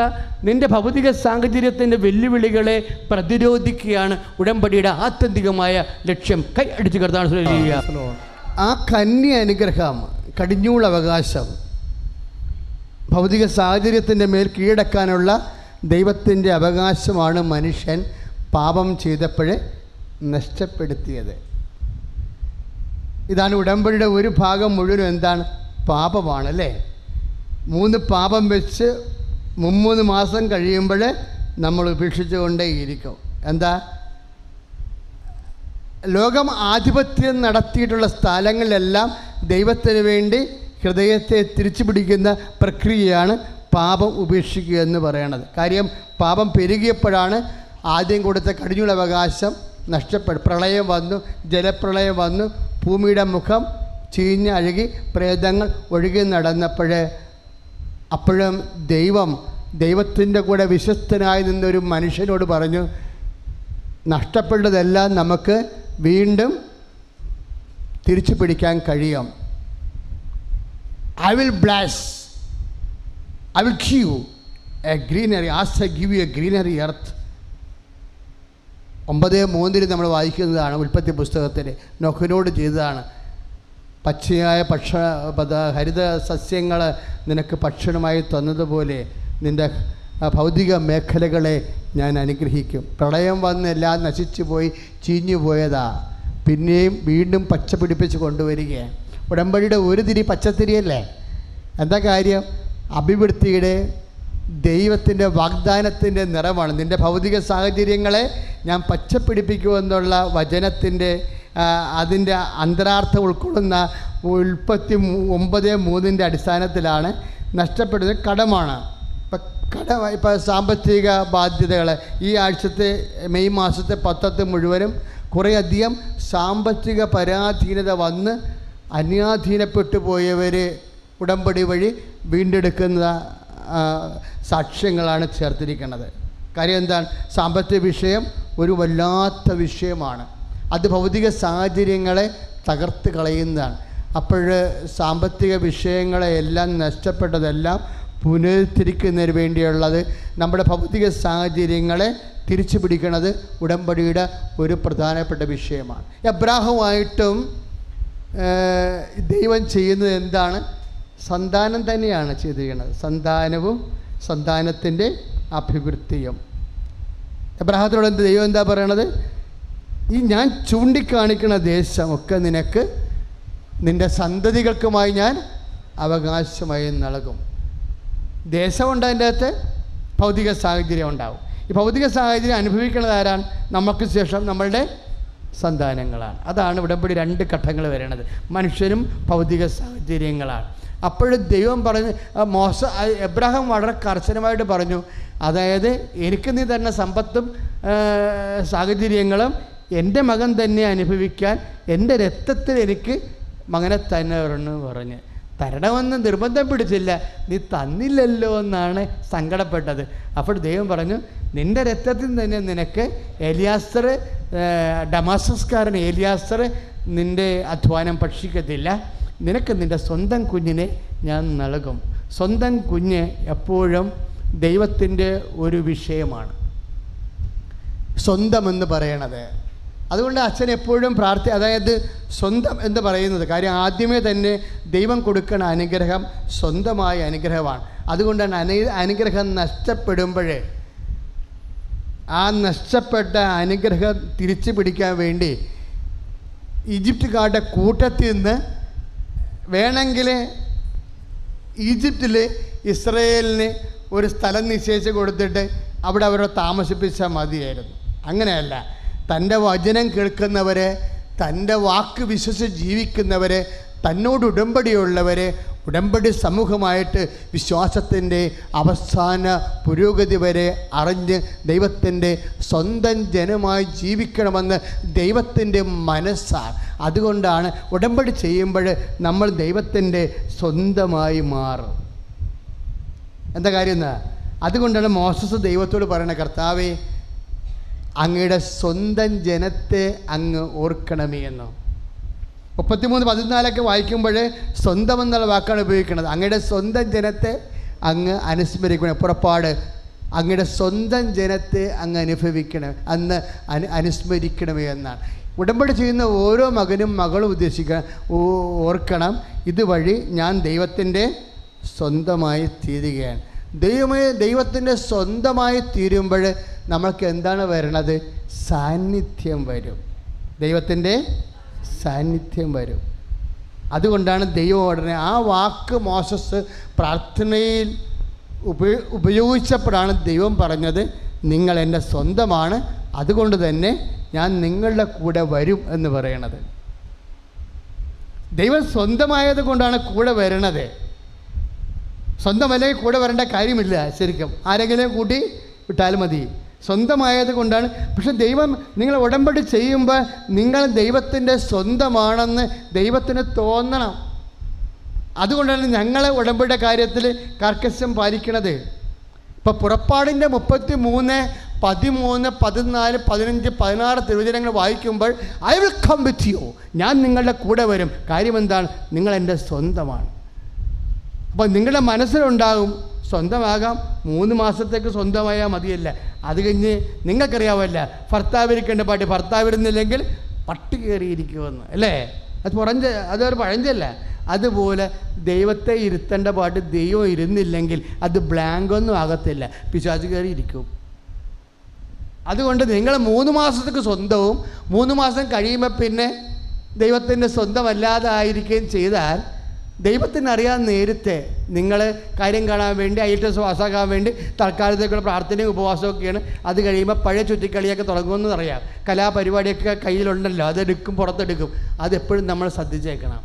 നിൻ്റെ ഭൗതിക സാഹചര്യത്തിൻ്റെ വെല്ലുവിളികളെ പ്രതിരോധിക്കുകയാണ് ഉടമ്പടിയുടെ ആത്യന്തികമായ ലക്ഷ്യം. കൈ അടിച്ച് കർത്താവ്. ആ കന്യ അനുഗ്രഹം, കടിഞ്ഞൂൾ അവകാശം, ഭൗതിക സാഹചര്യത്തിൻ്റെ മേൽ കീഴടക്കാനുള്ള ദൈവത്തിൻ്റെ അവകാശമാണ് മനുഷ്യൻ പാപം ചെയ്തപ്പോഴേ നഷ്ടപ്പെടുത്തിയത്. ഇതാണ് ഉടമ്പടിയുടെ ഒരു ഭാഗം മുഴുവനും എന്താണ്? പാപമാണ് അല്ലേ? 3 പാപം വെച്ച് 3 മാസം കഴിയുമ്പോൾ നമ്മൾ ഉപേക്ഷിച്ചു കൊണ്ടേയിരിക്കും. എന്താ? ലോകം ആധിപത്യം നടത്തിയിട്ടുള്ള സ്ഥലങ്ങളിലെല്ലാം ദൈവത്തിന് വേണ്ടി ഹൃദയത്തെ തിരിച്ചു പിടിക്കുന്ന പ്രക്രിയയാണ് പാപം ഉപേക്ഷിക്കുക എന്ന് പറയണത്. കാര്യം, പാപം പെരുകിയപ്പോഴാണ് ആദ്യം കൊടുത്ത കടിഞ്ഞൂൽ അവകാശം പ്രളയം വന്നു, ജലപ്രളയം വന്നു, ഭൂമിയുടെ മുഖം ചീഞ്ഞ് അഴുകി പ്രേതങ്ങൾ ഒഴുകി നടന്നപ്പോഴേ, അപ്പോഴും ദൈവത്തിൻ്റെ കൂടെ വിശ്വസ്തനായി നിന്നൊരു മനുഷ്യനോട് പറഞ്ഞു, നഷ്ടപ്പെട്ടതെല്ലാം നമുക്ക് വീണ്ടും തിരിച്ചു പിടിക്കാൻ കഴിയും. I will bless, I will give you a greenery, as I give you a greenery earth. 9:3 നമ്മൾ വായിക്കുന്നതാണ് ഉൽപ്പത്തി പുസ്തകത്തിൽ. നോഹിനോട് ചെയ്തതാണ്. പച്ചയായ ഹരിത സസ്യങ്ങൾ നിനക്ക് ഭക്ഷണമായി തന്നതുപോലെ നിൻ്റെ ഭൗതിക മേഖലകളെ ഞാൻ അനുഗ്രഹിക്കും. പ്രളയം വന്ന് എല്ലാം നശിച്ചു പോയി, ചീഞ്ഞു പോയതാ, പിന്നെയും വീണ്ടും പച്ച പിടിപ്പിച്ച് കൊണ്ടുവരികയാണ്. ഉടമ്പടിയുടെ ഒരു തിരി പച്ചത്തിരിയല്ലേ? എന്താ കാര്യം? അഭിവൃദ്ധിയുടെ ദൈവത്തിൻ്റെ വാഗ്ദാനത്തിൻ്റെ നിറമാണ്. നിൻ്റെ ഭൗതിക സാഹചര്യങ്ങളെ ഞാൻ പച്ചപ്പിടിപ്പിക്കുമെന്നുള്ള വചനത്തിൻ്റെ അതിൻ്റെ അന്തരാർത്ഥം ഉൾക്കൊള്ളുന്ന ഉൽപ്പത്തി 9:3 അടിസ്ഥാനത്തിലാണ്. നഷ്ടപ്പെടുന്നത് കടമാണ്. ഇപ്പോൾ സാമ്പത്തിക ബാധ്യതകൾ ഈ ആഴ്ചത്തെ മെയ് മാസത്തെ 10 മുഴുവനും കുറേയധികം സാമ്പത്തിക പരാധീനത വന്ന് അന്യാധീനപ്പെട്ടു പോയവർ ഉടമ്പടി വഴി വീണ്ടെടുക്കുന്ന സാക്ഷ്യങ്ങളാണ് ചേർത്തിരിക്കുന്നത്. കാര്യം എന്താണ്? സാമ്പത്തിക വിഷയം ഒരു വല്ലാത്ത വിഷയമാണ്. അത് ഭൗതിക സാഹചര്യങ്ങളെ തകർത്ത് കളയുന്നതാണ്. അപ്പോൾ സാമ്പത്തിക വിഷയങ്ങളെ എല്ലാം നഷ്ടപ്പെട്ടതെല്ലാം പുനരുദ്ധരിക്കുന്നതിന് വേണ്ടിയുള്ളത് നമ്മുടെ ഭൗതിക സാഹചര്യങ്ങളെ തിരിച്ചു പിടിക്കുന്നത് ഉടമ്പടിയുടെ ഒരു പ്രധാനപ്പെട്ട വിഷയമാണ്. എബ്രാഹുമായിട്ടും ദൈവം ചെയ്യുന്നത് എന്താണ്? സന്താനം തന്നെയാണ് ചെയ്തിരിക്കുന്നത്. സന്താനവും സന്താനത്തിൻ്റെ അഭിവൃദ്ധിയും. എബ്രാഹത്തിനോട് ദൈവം എന്താ പറയണത്? ഈ ഞാൻ ചൂണ്ടിക്കാണിക്കുന്ന ദേശമൊക്കെ നിനക്ക് നിൻ്റെ സന്തതികൾക്കുമായി ഞാൻ അവകാശമായി നൽകും. ദേശമുണ്ട്, അതിൻ്റെ അകത്ത് ഭൗതിക സാഹചര്യം ഉണ്ടാവും. ഈ ഭൗതിക സാഹചര്യം അനുഭവിക്കുന്നത് ആരാണ്? നമുക്ക് ശേഷം നമ്മളുടെ സന്താനങ്ങളാണ്. അതാണ് ഉടമ്പടി 2 ഘട്ടങ്ങൾ വരണത്. മനുഷ്യരും ഭൗതിക സാഹചര്യങ്ങളാണ്. അപ്പോഴും ദൈവം പറഞ്ഞ് എബ്രാഹാം വളരെ കർശനമായിട്ട് പറഞ്ഞു, അതായത് എനിക്ക് നീ തരുന്ന സമ്പത്തും സാഹചര്യങ്ങളും എൻ്റെ മകൻ തന്നെ അനുഭവിക്കാൻ എൻ്റെ രക്തത്തിൽ എനിക്ക് മകനെ തന്നെ വരണമെന്ന് പറഞ്ഞ്. തരണമെന്ന് നിർബന്ധം പിടിച്ചില്ല, നീ തന്നില്ലല്ലോ എന്നാണ് സങ്കടപ്പെട്ടത്. അപ്പോൾ ദൈവം പറഞ്ഞു, നിൻ്റെ രക്തത്തിൽ തന്നെ നിനക്ക് എലിയാസർ, ഡമാസസ്കാരൻ എലിയാസർ നിൻ്റെ അധ്വാനം ഭക്ഷിക്കത്തില്ല, നിനക്ക് നിൻ്റെ സ്വന്തം കുഞ്ഞിനെ ഞാൻ നൽകും. സ്വന്തം കുഞ്ഞ് എപ്പോഴും ദൈവത്തിൻ്റെ ഒരു വിഷയമാണ്. സ്വന്തം എന്ന് പറയണത്. അതുകൊണ്ട് അച്ഛൻ എപ്പോഴും അതായത് സ്വന്തം എന്ന് പറയുന്നത് കാര്യം ആദ്യമേ തന്നെ ദൈവം കൊടുക്കുന്ന അനുഗ്രഹം സ്വന്തമായ അനുഗ്രഹമാണ്. അതുകൊണ്ടാണ് അനുഗ്രഹം നഷ്ടപ്പെടുമ്പോൾ ആ നഷ്ടപ്പെട്ട അനുഗ്രഹം തിരിച്ചു പിടിക്കാൻ വേണ്ടി ഈജിപ്തുകാരുടെ കൂട്ടത്തിൽ നിന്ന് വേണമെങ്കിൽ ഈജിപ്തിൽ ഇസ്രയേലിന് ഒരു സ്ഥലം നിശ്ചയിച്ച് കൊടുത്തിട്ട് അവിടെ അവരെ താമസിപ്പിച്ചാൽ മതിയായിരുന്നു. അങ്ങനെയല്ല, തൻ്റെ വചനം കേൾക്കുന്നവരെ, തൻ്റെ വാക്ക് വിശ്വസിച്ച് ജീവിക്കുന്നവരെ, തന്നോട് ഉടമ്പടിയുള്ളവരെ, ഉടമ്പടി സമൂഹമായിട്ട് വിശ്വാസത്തിൻ്റെ അവസാന പുരോഗതി വരെ അറിഞ്ഞ് ദൈവത്തിൻ്റെ സ്വന്തം ജനമായി ജീവിക്കണമെന്ന് ദൈവത്തിൻ്റെ മനസ്സാണ്. അതുകൊണ്ടാണ് ഉടമ്പടി ചെയ്യുമ്പോൾ നമ്മൾ ദൈവത്തിൻ്റെ സ്വന്തമായി മാറും. എന്താ കാര്യം എന്നാ? അതുകൊണ്ടാണ് മോശസ് ദൈവത്തോട് പറയുന്നത്, കർത്താവേ, അങ്ങയുടെ സ്വന്തം ജനത്തെ അങ്ങ് ഓർക്കണമേ എന്നോ. 33:14 വായിക്കുമ്പോൾ സ്വന്തം എന്നുള്ള വാക്കാണ് ഉപയോഗിക്കുന്നത്. അങ്ങയുടെ സ്വന്തം ജനത്തെ അങ്ങ് അനുസ്മരിക്കണം. പുറപ്പാട്, അങ്ങയുടെ സ്വന്തം ജനത്തെ അങ്ങ് അനുസ്മരിക്കണമേ എന്നാണ്. ഉടമ്പടി ചെയ്യുന്ന ഓരോ മകനും മകളും ഓർക്കണം, ഇതുവഴി ഞാൻ ദൈവത്തിൻ്റെ സ്വന്തമായി തീരുകയാണ്. ദൈവത്തിൻ്റെ സ്വന്തമായി തീരുമ്പോൾ നമ്മൾക്ക് എന്താണ് വരണത്? സാന്നിധ്യം വരും. ദൈവത്തിൻ്റെ സാന്നിധ്യം വരും. അതുകൊണ്ടാണ് ദൈവം ഉടനെ ആ വാക്ക് മോശസ് പ്രാർത്ഥനയിൽ ഉപയോഗിച്ചപ്പോഴാണ് ദൈവം പറഞ്ഞത്, നിങ്ങൾ എൻ്റെ സ്വന്തമാണ്, അതുകൊണ്ട് തന്നെ ഞാൻ നിങ്ങളുടെ കൂടെ വരും എന്ന് പറയണത്. ദൈവം സ്വന്തമായത് കൊണ്ടാണ് കൂടെ വരണത്. സ്വന്തമല്ലെങ്കിൽ കൂടെ വരേണ്ട കാര്യമില്ല. ശരിക്കും ആരെങ്കിലും കൂട്ടി വിട്ടാൽ മതി. സ്വന്തമായത് കൊണ്ടാണ്. പക്ഷെ ദൈവം നിങ്ങൾ ഉടമ്പടി ചെയ്യുമ്പോൾ നിങ്ങൾ ദൈവത്തിൻ്റെ സ്വന്തമാണെന്ന് ദൈവത്തിന് തോന്നണം. അതുകൊണ്ടാണ് ഞങ്ങൾ ഉടമ്പടിയുടെ കാര്യത്തിൽ കർക്കശം പാലിക്കണത്. ഇപ്പോൾ പുറപ്പാടിൻ്റെ 33, 13, 14, 15, 16 തിരുവചനങ്ങൾ വായിക്കുമ്പോൾ I will come with you, ഞാൻ നിങ്ങളുടെ കൂടെ വരും. കാര്യം എന്താണ്? നിങ്ങൾ എൻ്റെ സ്വന്തമാണ്. അപ്പോൾ നിങ്ങളുടെ മനസ്സിലുണ്ടാകും സ്വന്തമാകാം. 3 മാസത്തേക്ക് സ്വന്തമായാൽ മതിയല്ല. അത് കഴിഞ്ഞ് നിങ്ങൾക്കറിയാമല്ല, ഭർത്താവിരിക്കേണ്ട പാട്ട് ഭർത്താവിരുന്നില്ലെങ്കിൽ പട്ടി കയറിയിരിക്കുമെന്ന്, അല്ലേ? അതൊരു പഴഞ്ചല്ല. അതുപോലെ ദൈവത്തെ ഇരുത്തേണ്ട പാട്ട് ദൈവം ഇരുന്നില്ലെങ്കിൽ അത് ബ്ലാങ്കൊന്നും ആകത്തില്ല, പിശാച് കയറിയിരിക്കും. അതുകൊണ്ട് നിങ്ങൾ 3 മാസത്തേക്ക് സ്വന്തവും 3 മാസം കഴിയുമ്പോൾ പിന്നെ ദൈവത്തിൻ്റെ സ്വന്തമല്ലാതെ ആയിരിക്കുകയും ചെയ്താൽ ദൈവത്തിനറിയാൻ നേരത്തെ നിങ്ങൾ കാര്യം കാണാൻ വേണ്ടി IELTS പാസ്സാക്കാൻ വേണ്ടി തൽക്കാലത്തേക്കുള്ള പ്രാർത്ഥനയും ഉപവാസമൊക്കെയാണ്. അത് കഴിയുമ്പോൾ പഴയ ചുറ്റിക്കളിയൊക്കെ തുടങ്ങുമെന്ന് അറിയാം. കലാപരിപാടിയൊക്കെ കയ്യിലുണ്ടല്ലോ, അതെടുക്കും, പുറത്തെടുക്കും. അതെപ്പോഴും നമ്മൾ ശ്രദ്ധിച്ചേക്കണം.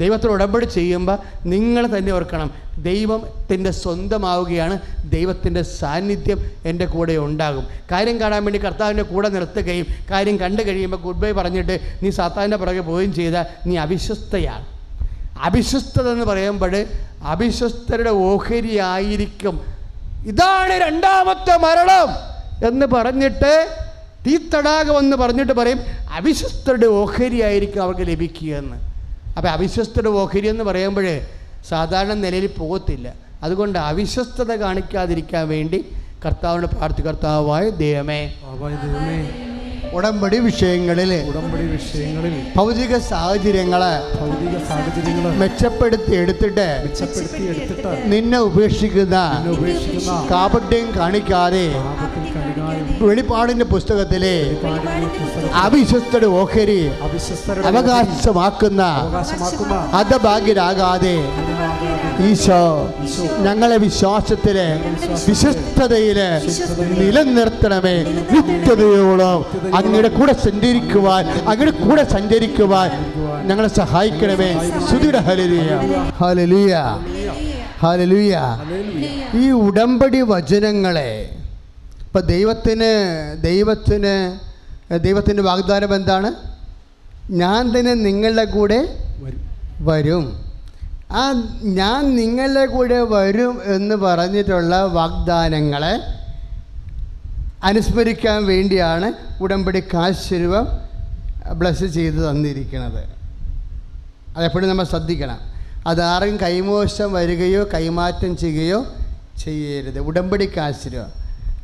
ദൈവത്തോട് ഉടമ്പടി ചെയ്യുമ്പോൾ നിങ്ങൾ തന്നെ ഓർക്കണം, ദൈവത്തിൻ്റെ സ്വന്തമാവുകയാണ്. ദൈവത്തിൻ്റെ സാന്നിധ്യം എൻ്റെ കൂടെ ഉണ്ടാകും. കാര്യം കാണാൻ വേണ്ടി കർത്താവിൻ്റെ കൂടെ നിർത്തുകയും കാര്യം കണ്ടു കഴിയുമ്പോൾ ഗുഡ് ബൈ പറഞ്ഞിട്ട് നീ സാത്താൻ്റെ പുറകെ പോവുകയും ചെയ്താൽ നീ അവിശ്വസ്തയാണ്. അവിശ്വസ്തത എന്ന് പറയുമ്പോൾ അവിശ്വസ്തരുടെ ഓഹരിയായിരിക്കും. ഇതാണ് 2ാമത്തെ മരണം എന്ന് പറഞ്ഞിട്ട്, തീത്തടാകം എന്ന് പറഞ്ഞിട്ട് പറയും അവിശ്വസ്തരുടെ ഓഹരിയായിരിക്കും അവർക്ക് ലഭിക്കുകയെന്ന്. അപ്പോൾ അവിശ്വസ്തരുടെ ഓഹരി എന്ന് പറയുമ്പോൾ സാധാരണ നിലയിൽ പോകത്തില്ല. അതുകൊണ്ട് അവിശ്വസ്തത കാണിക്കാതിരിക്കാൻ വേണ്ടി കർത്താവിനോട് പ്രാർത്ഥിക്കുക. കർത്താവായ ദൈവമേ, ഉടമ്പടി വിഷയങ്ങളിൽ ഭൗതിക സാഹചര്യങ്ങളെ മെച്ചപ്പെടുത്തി എടുത്തിട്ട് നിന്നെ ഉപേക്ഷിക്കുന്ന കാപട്യം കാണിക്കാതെ വെളിപ്പാടിന്റെ പുസ്തകത്തിലെ അവിശ്വസ്തരുടെ ഓഹരി അവകാശമാക്കുന്ന ഹതഭാഗ്യരാകാതെ ഈശോ ഞങ്ങളെ വിശ്വാസത്തിലെ വിശ്വസ്തതയില് നിലനിർത്തണമേ. നിത്യതയോളം അങ്ങയുടെ കൂടെ സഞ്ചരിക്കുവാൻ ഞങ്ങളെ സഹായിക്കണമേ. സ്തുതിയുടെ ഹല്ലേലൂയ, ഹല്ലേലൂയ, ഹല്ലേലൂയ. ഈ ഉടമ്പടി വചനങ്ങളെ ഇപ്പം ദൈവത്തിൻ്റെ വാഗ്ദാനം എന്താണ്? ഞാൻ തന്നെ നിങ്ങളുടെ കൂടെ വരും. ആ ഞാൻ നിങ്ങളുടെ കൂടെ വരും എന്ന് പറഞ്ഞിട്ടുള്ള വാഗ്ദാനങ്ങളെ അനുസ്മരിക്കാൻ വേണ്ടിയാണ് ഉടമ്പടി കാശുരൂപം ബ്ലസ് ചെയ്ത് തന്നിരിക്കുന്നത്. അതെപ്പോഴും നമ്മൾ ശ്രദ്ധിക്കണം. അതാരും കൈമോശം വരികയോ കൈമാറ്റം ചെയ്യുകയോ ചെയ്യരുത്. ഉടമ്പടി കാശുരൂപം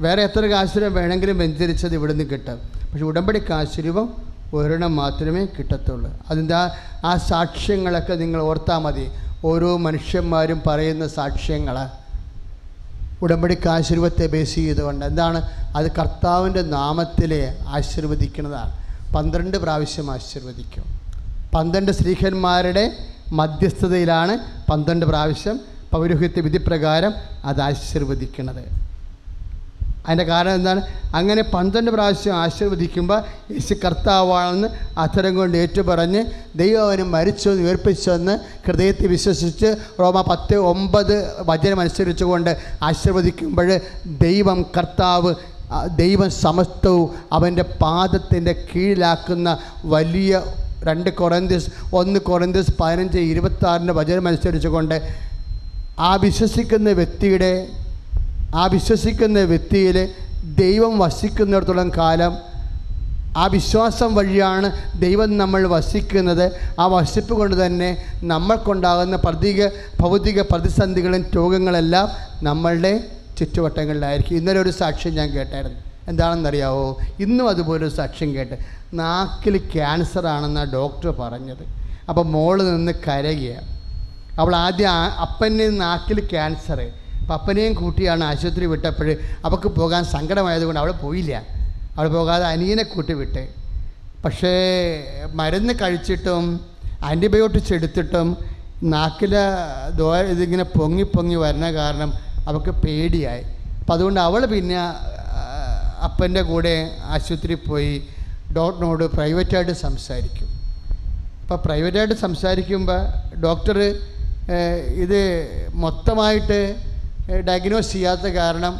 വേറെ എത്ര കാശുരൂപം വേണമെങ്കിലും വ്യഞ്ചരിച്ചത് ഇവിടുന്ന് കിട്ടും. പക്ഷെ ഉടമ്പടി കാശുരൂപം ഒരെണ്ണം മാത്രമേ കിട്ടത്തുള്ളൂ. അതിൻ്റെ ആ സാക്ഷ്യങ്ങളൊക്കെ നിങ്ങൾ ഓർത്താൽ മതി. ഓരോ മനുഷ്യന്മാരും പറയുന്ന സാക്ഷ്യങ്ങൾ ഉടമ്പടി കാശുരൂപത്തെ ബേസ് ചെയ്തുകൊണ്ട് എന്താണ് അത് കർത്താവിൻ്റെ നാമത്തിൽ ആശീർവദിക്കുന്നതാണ്. 12 പ്രാവശ്യം ആശീർവദിക്കും. 12 സ്ത്രീഹന്മാരുടെ മധ്യസ്ഥതയിലാണ് 12 പ്രാവശ്യം പൗരോഹിത്യ വിധിപ്രകാരം അത് ആശീർവദിക്കുന്നത്. അതിൻ്റെ കാരണം എന്താണ്? അങ്ങനെ 12 പ്രാവശ്യം ആശീർവദിക്കുമ്പോൾ യേശു കർത്താവാണെന്ന് അധരം കൊണ്ട് ഏറ്റുപറഞ്ഞ് ദൈവം അവന് മരിച്ചെന്ന് ഉയർപ്പിച്ചെന്ന് ഹൃദയത്തിൽ വിശ്വസിച്ച് റോമ 10:9 വചനമനുസരിച്ചുകൊണ്ട് ആശീർവദിക്കുമ്പോൾ ദൈവം കർത്താവ്, ദൈവം സമസ്തവും അവൻ്റെ പാദത്തിൻ്റെ കീഴിലാക്കുന്ന വലിയ 1 കൊറിന്ത്യസ് 15:26 വചനമനുസരിച്ചുകൊണ്ട് ആ വിശ്വസിക്കുന്ന വ്യക്തിയിൽ ദൈവം വസിക്കുന്നിടത്തോളം കാലം ആ വിശ്വാസം വഴിയാണ് ദൈവം നമ്മൾ വസിക്കുന്നത്. ആ വസിപ്പ് കൊണ്ട് തന്നെ നമ്മൾക്കുണ്ടാകുന്ന ഭൗതിക പ്രതിസന്ധികളും രോഗങ്ങളെല്ലാം നമ്മളുടെ ചുറ്റുവട്ടങ്ങളിലായിരിക്കും. ഇന്നലെ ഒരു സാക്ഷ്യം ഞാൻ കേട്ടായിരുന്നു. എന്താണെന്നറിയാവോ? ഇന്നും അതുപോലൊരു സാക്ഷ്യം കേട്ട്, നാക്കിൽ ക്യാൻസറാണെന്നാണ് ഡോക്ടർ പറഞ്ഞത്. അപ്പോൾ മോള് നിന്ന് കരയുക. അവൾ ആദ്യം അപ്പൻ്റെ നാക്കിൽ ക്യാൻസർ, അപ്പം അപ്പനെയും കൂട്ടിയാണ് ആശുപത്രി വിട്ടപ്പോൾ അവൾക്ക് പോകാൻ സങ്കടമായതുകൊണ്ട് അവൾ പോയില്ല. അവൾ പോകാതെ അനിയനെ കൂട്ടി വിട്ട്. പക്ഷേ മരുന്ന് കഴിച്ചിട്ടും ആൻറ്റിബയോട്ടിക്സ് എടുത്തിട്ടും നാക്കിലെ ഇതിങ്ങനെ പൊങ്ങി വരുന്ന കാരണം അവൾക്ക് പേടിയായി. അപ്പം അതുകൊണ്ട് അവൾ പിന്നെ അപ്പൻ്റെ കൂടെ ആശുപത്രി പോയി ഡോക്ടറിനോട് പ്രൈവറ്റായിട്ട് സംസാരിക്കും. അപ്പോൾ പ്രൈവറ്റായിട്ട് സംസാരിക്കുമ്പോൾ ഡോക്ടർ ഇത് മൊത്തമായിട്ട് ഡയഗ്നോസ് ചെയ്യാത്ത കാരണം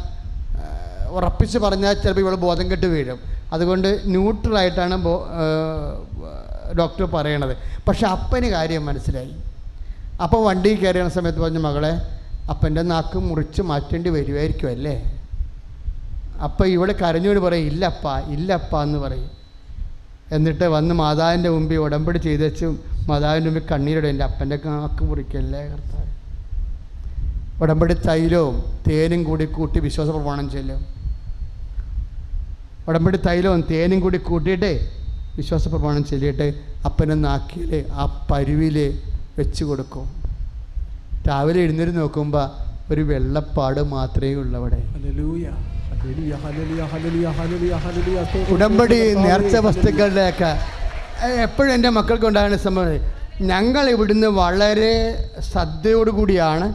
ഉറപ്പിച്ച് പറഞ്ഞാൽ ചിലപ്പോൾ ഇവൾ ബോധം കെട്ട് വീഴും. അതുകൊണ്ട് ന്യൂട്രലായിട്ടാണ് ഡോക്ടർ പറയണത്. പക്ഷെ അപ്പന് കാര്യം മനസ്സിലായി. അപ്പം വണ്ടി കയറിയ സമയത്ത് പറഞ്ഞു, മകളെ അപ്പൻ്റെ നാക്ക് മുറിച്ച് മാറ്റേണ്ടി വരുമായിരിക്കും അല്ലേ? അപ്പം ഇവിടെ കരഞ്ഞുകൊണ്ട് പറയും, ഇല്ലപ്പ എന്ന് പറയും. എന്നിട്ട് വന്ന് മാതാവിൻ്റെ മുമ്പിൽ ഉടമ്പടി ചെയ്തേച്ച് മാതാവിൻ്റെ മുമ്പിൽ കണ്ണീരോടെ എൻ്റെ അപ്പൻ്റെ നാക്ക് മുറിക്കല്ലേ കർത്താവ്. ഉടമ്പടി തൈലവും തേനും കൂടി കൂട്ടി വിശ്വാസ പ്രമാണം ചെല്ലും. ഉടമ്പടി തൈലവും തേനും കൂടി കൂട്ടിയിട്ട് വിശ്വാസ പ്രമാണം ചൊല്ലിയിട്ട് അപ്പനെ നാക്കിയിൽ ആ പരുവിൽ വെച്ച് കൊടുക്കും. രാവിലെ എഴുന്നേറ്റ് നോക്കുമ്പോൾ ഒരു വെള്ളപ്പാട് മാത്രമേ ഉള്ളൂ അവിടെ. ഉടമ്പടി നേർച്ച വസ്തുക്കളുടെയൊക്കെ എപ്പോഴും എൻ്റെ മക്കൾക്ക് ഉണ്ടാകുന്ന സംഭവം, ഞങ്ങൾ ഇവിടുന്ന് വളരെ ശ്രദ്ധയോടുകൂടിയാണ്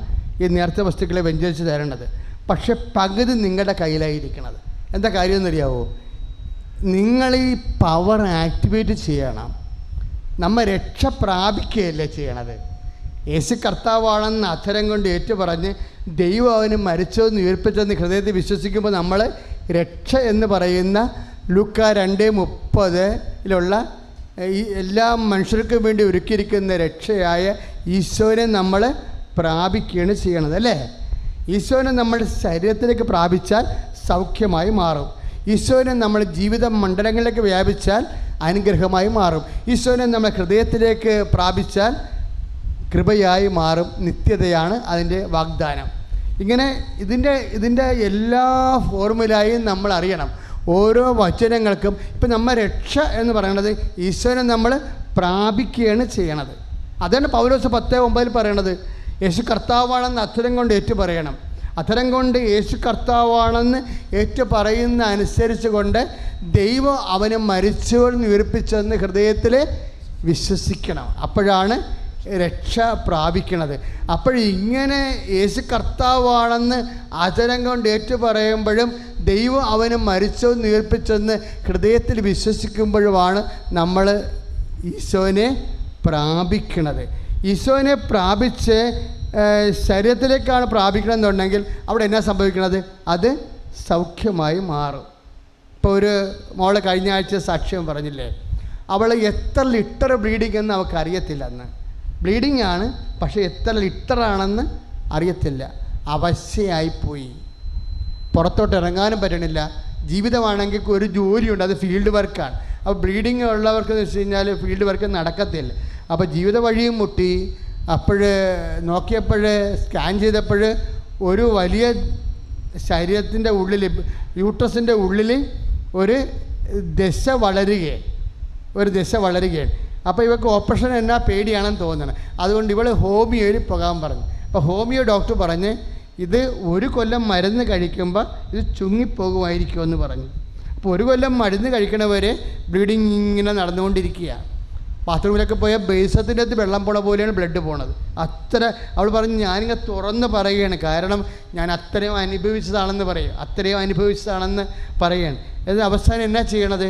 ഈ നേർച്ച വസ്തുക്കളെ വ്യഞ്ചരിച്ച് തരേണ്ടത്. പക്ഷെ പകുതി നിങ്ങളുടെ കയ്യിലായിരിക്കണത്. എന്താ കാര്യം എന്നറിയാവോ? നിങ്ങൾ ഈ പവർ ആക്ടിവേറ്റ് ചെയ്യണം. നമ്മൾ രക്ഷ പ്രാപിക്കുകയല്ലേ ചെയ്യണത്. യേശു കർത്താവാണെന്ന് അധരം കൊണ്ട് ഏറ്റുപറഞ്ഞ് ദൈവം അവന് മരിച്ചതെന്ന് ഉയർപ്പിച്ചെന്ന് ഹൃദയത്തിൽ വിശ്വസിക്കുമ്പോൾ നമ്മൾ രക്ഷ എന്ന് പറയുന്ന ലൂക്ക 2:30 ഈ എല്ലാ മനുഷ്യർക്കും വേണ്ടി ഒരുക്കിയിരിക്കുന്ന രക്ഷയായ ഈശോനെ നമ്മൾ പ്രാപിക്കുകയാണ് ചെയ്യണത് അല്ലേ? ഈശോനെ നമ്മുടെ ശരീരത്തിലേക്ക് പ്രാപിച്ചാൽ സൗഖ്യമായി മാറും. ഈശോനെ നമ്മുടെ ജീവിത മണ്ഡലങ്ങളിലേക്ക് വ്യാപിച്ചാൽ അനുഗ്രഹമായി മാറും. ഈശോനെ നമ്മുടെ ഹൃദയത്തിലേക്ക് പ്രാപിച്ചാൽ കൃപയായി മാറും. നിത്യതയാണ് അതിൻ്റെ വാഗ്ദാനം. ഇങ്ങനെ ഇതിൻ്റെ എല്ലാ ഫോർമുലയും നമ്മൾ അറിയണം. ഓരോ വചനങ്ങൾക്കും ഇപ്പം നമ്മൾ രക്ഷ എന്ന് പറയുന്നത് ഈശോനെ നമ്മൾ പ്രാപിക്കുകയാണ് ചെയ്യണത്. അതാണ് പൗലോസ് 10:9 പറയണത്. യേശു കർത്താവാണെന്ന് അധരം കൊണ്ട് ഏറ്റു പറയണം. അധരം കൊണ്ട് യേശു കർത്താവാണെന്ന് ഏറ്റു പറയുന്ന അനുസരിച്ച് കൊണ്ട് ദൈവം അവനെ മരിച്ചവരെന്ന് ഉയർപ്പിച്ചെന്ന് ഹൃദയത്തിൽ വിശ്വസിക്കണം. അപ്പോഴാണ് രക്ഷ പ്രാപിക്കണത്. അപ്പോഴിങ്ങനെ യേശു കർത്താവാണെന്ന് അധരം കൊണ്ട് ഏറ്റു പറയുമ്പോഴും ദൈവം അവന് മരിച്ചെന്ന് ഉയർപ്പിച്ചെന്ന് ഹൃദയത്തിൽ വിശ്വസിക്കുമ്പോഴുമാണ് നമ്മൾ ഈശോനെ പ്രാപിക്കണത്. ഈശോനെ പ്രാപിച്ച് ശരീരത്തിലേക്കാണ് പ്രാപിക്കണമെന്നുണ്ടെങ്കിൽ അവിടെ എന്നാ സംഭവിക്കണത്? അത് സൗഖ്യമായി മാറും. ഇപ്പോൾ ഒരു മോള് കഴിഞ്ഞ ആഴ്ച സാക്ഷ്യം പറഞ്ഞില്ലേ, അവൾ എത്ര ലിറ്റർ ബ്ലീഡിങ് എന്ന് അവൾക്ക് അറിയത്തില്ല. അന്ന് ബ്ലീഡിങ് ആണ്, പക്ഷേ എത്ര ലിറ്ററാണെന്ന് അറിയത്തില്ല. അവശയായിപ്പോയി. പുറത്തോട്ട് ഇറങ്ങാനും പറ്റണില്ല. ജീവിതമാണെങ്കിൽ ഒരു ജോലിയുണ്ട്, അത് ഫീൽഡ് വർക്കാണ്. അപ്പോൾ ബ്ലീഡിങ് ഉള്ളവർക്കെന്ന് വെച്ച് കഴിഞ്ഞാൽ ഫീൽഡ് വർക്ക് നടക്കത്തില്ല. അപ്പോൾ ജീവിത വഴിയും മുട്ടി. അപ്പോൾ നോക്കിയപ്പോൾ സ്കാൻ ചെയ്തപ്പോൾ ഒരു വലിയ ശരീരത്തിൻ്റെ ഉള്ളിൽ, യൂട്രസിൻ്റെ ഉള്ളിൽ ഒരു ദശ വളരുകയാണ്. അപ്പോൾ ഇവർക്ക് ഓപ്പറേഷൻ എന്നാ പേടിയാണെന്ന് തോന്നണം. അതുകൊണ്ട് ഇവൾ ഹോമിയോയിൽ പോകാൻ പറഞ്ഞു. അപ്പോൾ ഹോമിയോ ഡോക്ടർ പറഞ്ഞ് ഇത് 1 കൊല്ലം മരുന്ന് കഴിക്കുമ്പോൾ ഇത് ചുങ്ങിപ്പോകുമായിരിക്കുമെന്ന് പറഞ്ഞു. അപ്പോൾ 1 കൊല്ലം മരുന്ന് കഴിക്കണവരെ ബ്ലീഡിങ് ഇങ്ങനെ നടന്നുകൊണ്ടിരിക്കുക. ബാത്റൂമിലൊക്കെ പോയാൽ ബേസത്തിൻ്റെ അകത്ത് വെള്ളം പോണ പോലെയാണ് ബ്ലഡ് പോണത്. അത്ര അവൾ പറഞ്ഞു, ഞാനിങ്ങനെ തുറന്ന് പറയുകയാണ്, കാരണം ഞാൻ അത്രയും അനുഭവിച്ചതാണെന്ന് പറയുകയാണ്. എന്നിട്ട് അവസാനം എന്നാ ചെയ്യണത്,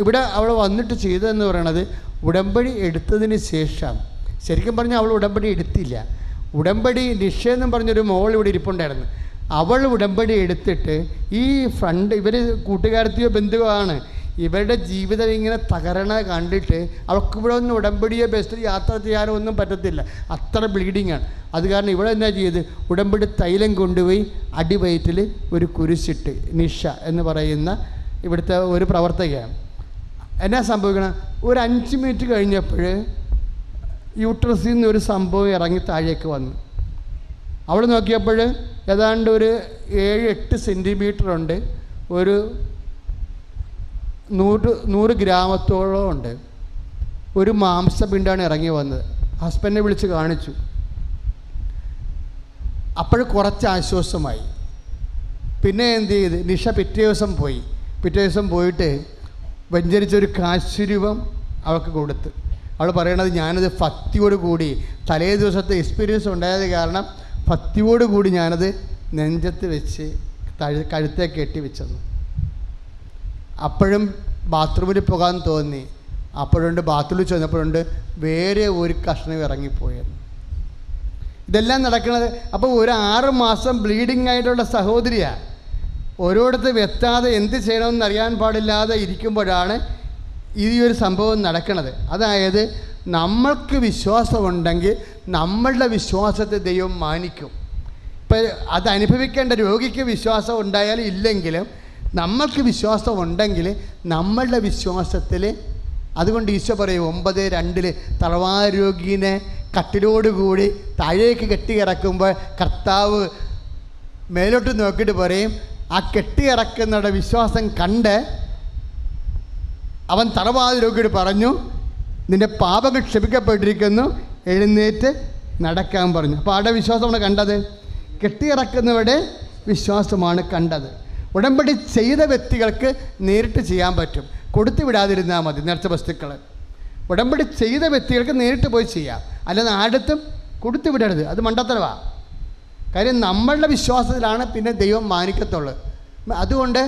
ഇവിടെ അവൾ വന്നിട്ട് ചെയ്തതെന്ന് പറയണത്, ഉടമ്പടി എടുത്തതിന് ശേഷം, ശരിക്കും പറഞ്ഞാൽ അവൾ ഉടമ്പടി എടുത്തില്ല. ഉടമ്പടി നിഷേധം പറഞ്ഞൊരു മോൾ ഇവിടെ ഇരിപ്പുണ്ടായിരുന്നു. അവൾ ഉടമ്പടി എടുത്തിട്ട് ഇവർ കൂട്ടുകാരത്തിയോ ബന്ധുവോ ആണ്, ഇവരുടെ ജീവിതം ഇങ്ങനെ തകരണ കണ്ടിട്ട് അവൾക്ക് ഇവിടെ ഒന്നും ഉടമ്പടിയോ ബസ്സിൽ യാത്ര ചെയ്യാനോ ഒന്നും പറ്റത്തില്ല, അത്ര ബ്ലീഡിങ്ങാണ്. അത് കാരണം ഇവിടെ എന്നാ ചെയ്ത്, ഉടമ്പടി തൈലം കൊണ്ടുപോയി അടിവയറ്റിൽ ഒരു കുരിശിട്ട്. നിഷ എന്ന് പറയുന്ന ഇവിടുത്തെ ഒരു പ്രവർത്തകയാണ്. എന്നാ സംഭവിക്കണം, ഒരു 5 മിനിറ്റ് കഴിഞ്ഞപ്പോൾ യൂട്രസിൽ നിന്ന് ഒരു സംഭവം ഇറങ്ങി താഴേക്ക് വന്നു. അവൾ നോക്കിയപ്പോൾ ഏതാണ്ട് ഒരു 7-8 സെൻറ്റിമീറ്റർ ഉണ്ട്, ഒരു 100 ഗ്രാമത്തോളം ഉണ്ട്. ഒരു മാംസപിണ്ടാണ് ഇറങ്ങി വന്നത്. ഹസ്ബൻഡിനെ വിളിച്ച് കാണിച്ചു. അപ്പോൾ കുറച്ച് ആശ്വാസമായി. പിന്നെ എന്ത് ചെയ്ത്, നിഷ പിറ്റേ ദിവസം പോയിട്ട് വ്യഞ്ചരിച്ചൊരു കാശുരൂപം അവൾക്ക് കൊടുത്ത്. അവൾ പറയണത്, ഞാനത് ഭക്തിയോടുകൂടി, തലേ ദിവസത്തെ എക്സ്പീരിയൻസ് ഉണ്ടായത് കാരണം ഭക്തിയോടുകൂടി ഞാനത് നെഞ്ചത്ത് വെച്ച് കഴുത്തെ കെട്ടി വെച്ചെന്നു. അപ്പോഴും ബാത്റൂമിൽ പോകാൻ തോന്നി. അപ്പോഴുണ്ട് ബാത്റൂമിൽ ചെന്നപ്പോഴുണ്ട് വേറെ ഒരു കഷ്ണം ഇറങ്ങിപ്പോയെന്ന്. ഇതെല്ലാം നടക്കുന്നത് അപ്പോൾ ഒരു 6 മാസം ബ്ലീഡിങ് ആയിട്ടുള്ള സഹോദരിയാണ്. ഓരോരുത്തർ എത്താതെ എന്ത് ചെയ്യണമെന്ന് അറിയാൻ പാടില്ലാതെ ഇരിക്കുമ്പോഴാണ് ഈ ഒരു സംഭവം നടക്കുന്നത്. അതായത് നമ്മൾക്ക് വിശ്വാസമുണ്ടെങ്കിൽ നമ്മളുടെ വിശ്വാസത്തെ ദൈവം മാനിക്കും. ഇപ്പം അത് അനുഭവിക്കേണ്ട രോഗിക്ക് വിശ്വാസം ഉണ്ടായാലും ഇല്ലെങ്കിലും നമ്മൾക്ക് വിശ്വാസം ഉണ്ടെങ്കിൽ നമ്മളുടെ വിശ്വാസത്തിൽ, അതുകൊണ്ട് ഈശോ പറയും 9:2 തളവാരോഗീനെ കട്ടിലോടുകൂടി താഴേക്ക് കെട്ടിയിറക്കുമ്പോൾ കർത്താവ് മേലോട്ട് നോക്കിയിട്ട് പറയും, ആ കെട്ടിയിറക്കുന്നവരുടെ വിശ്വാസം കണ്ട് അവൻ തളവാരോഗിയോട് പറഞ്ഞു, നിൻ്റെ പാപങ്ങൾ ക്ഷമിക്കപ്പെട്ടിരിക്കുന്നു, എഴുന്നേറ്റ് നടക്കാൻ പറഞ്ഞു. അപ്പോൾ ആരുടെ വിശ്വാസമാണ് കണ്ടത്? കെട്ടിയിറക്കുന്നവരുടെ വിശ്വാസമാണ് കണ്ടത്. ഉടമ്പടി ചെയ്ത വ്യക്തികൾക്ക് നേരിട്ട് ചെയ്യാൻ പറ്റും, കൊടുത്തു വിടാതിരുന്നാൽ മതി. നേർച്ച വസ്തുക്കൾ ഉടമ്പടി ചെയ്ത വ്യക്തികൾക്ക് നേരിട്ട് പോയി ചെയ്യാം, അല്ലാതെ ആടത്തും കൊടുത്തു വിടരുത്. അത് മണ്ടത്തരമാണ്. കാര്യം നമ്മളുടെ വിശ്വാസത്തിലാണ് പിന്നെ ദൈവം മാനിക്കത്തുള്ളൂ. അതുകൊണ്ട്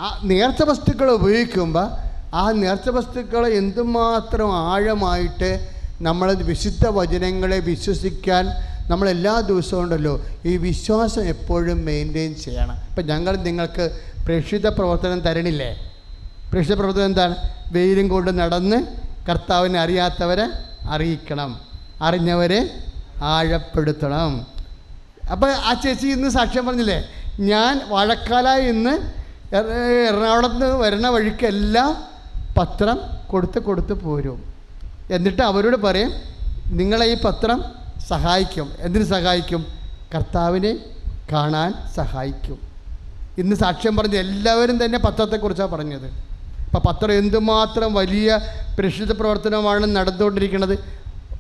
ആ നേർച്ച വസ്തുക്കൾ ഉപയോഗിക്കുമ്പോൾ ആ നേർച്ച വസ്തുക്കൾ എന്തുമാത്രം ആഴമായിട്ട് നമ്മൾ വിശുദ്ധ വചനങ്ങളെ വിശ്വസിക്കാൻ നമ്മളെല്ലാ ദിവസവും ഉണ്ടല്ലോ, ഈ വിശ്വാസം എപ്പോഴും മെയിൻറ്റെയിൻ ചെയ്യണം. ഇപ്പം ഞങ്ങൾ നിങ്ങൾക്ക് പ്രേക്ഷിത പ്രവർത്തനം തരണില്ലേ? പ്രേക്ഷിത പ്രവർത്തനം എന്താണ്? വെയിലും കൊണ്ട് നടന്ന് കർത്താവിനെ അറിയാത്തവരെ അറിയിക്കണം, അറിഞ്ഞവരെ ആഴപ്പെടുത്തണം. അപ്പോൾ ആ ചേച്ചി ഇന്ന് സാക്ഷ്യം പറഞ്ഞില്ലേ, ഞാൻ വാഴക്കാലായി ഇന്ന് എറണാകുളത്ത് നിന്ന് വരുന്ന വഴിക്കെല്ലാം പത്രം കൊടുത്ത് പോരും. എന്നിട്ട് അവരോട് പറയും, നിങ്ങളെ ഈ പത്രം സഹായിക്കും. എന്തിനു സഹായിക്കും? കർത്താവിനെ കാണാൻ സഹായിക്കും. ഇന്ന് സാക്ഷ്യം പറഞ്ഞ എല്ലാവരും തന്നെ പത്രത്തെക്കുറിച്ചാണ് പറഞ്ഞത്. അപ്പോൾ പത്രം എന്തുമാത്രം വലിയ പ്രേക്ഷിത പ്രവർത്തനമാണ് നടന്നുകൊണ്ടിരിക്കുന്നത്.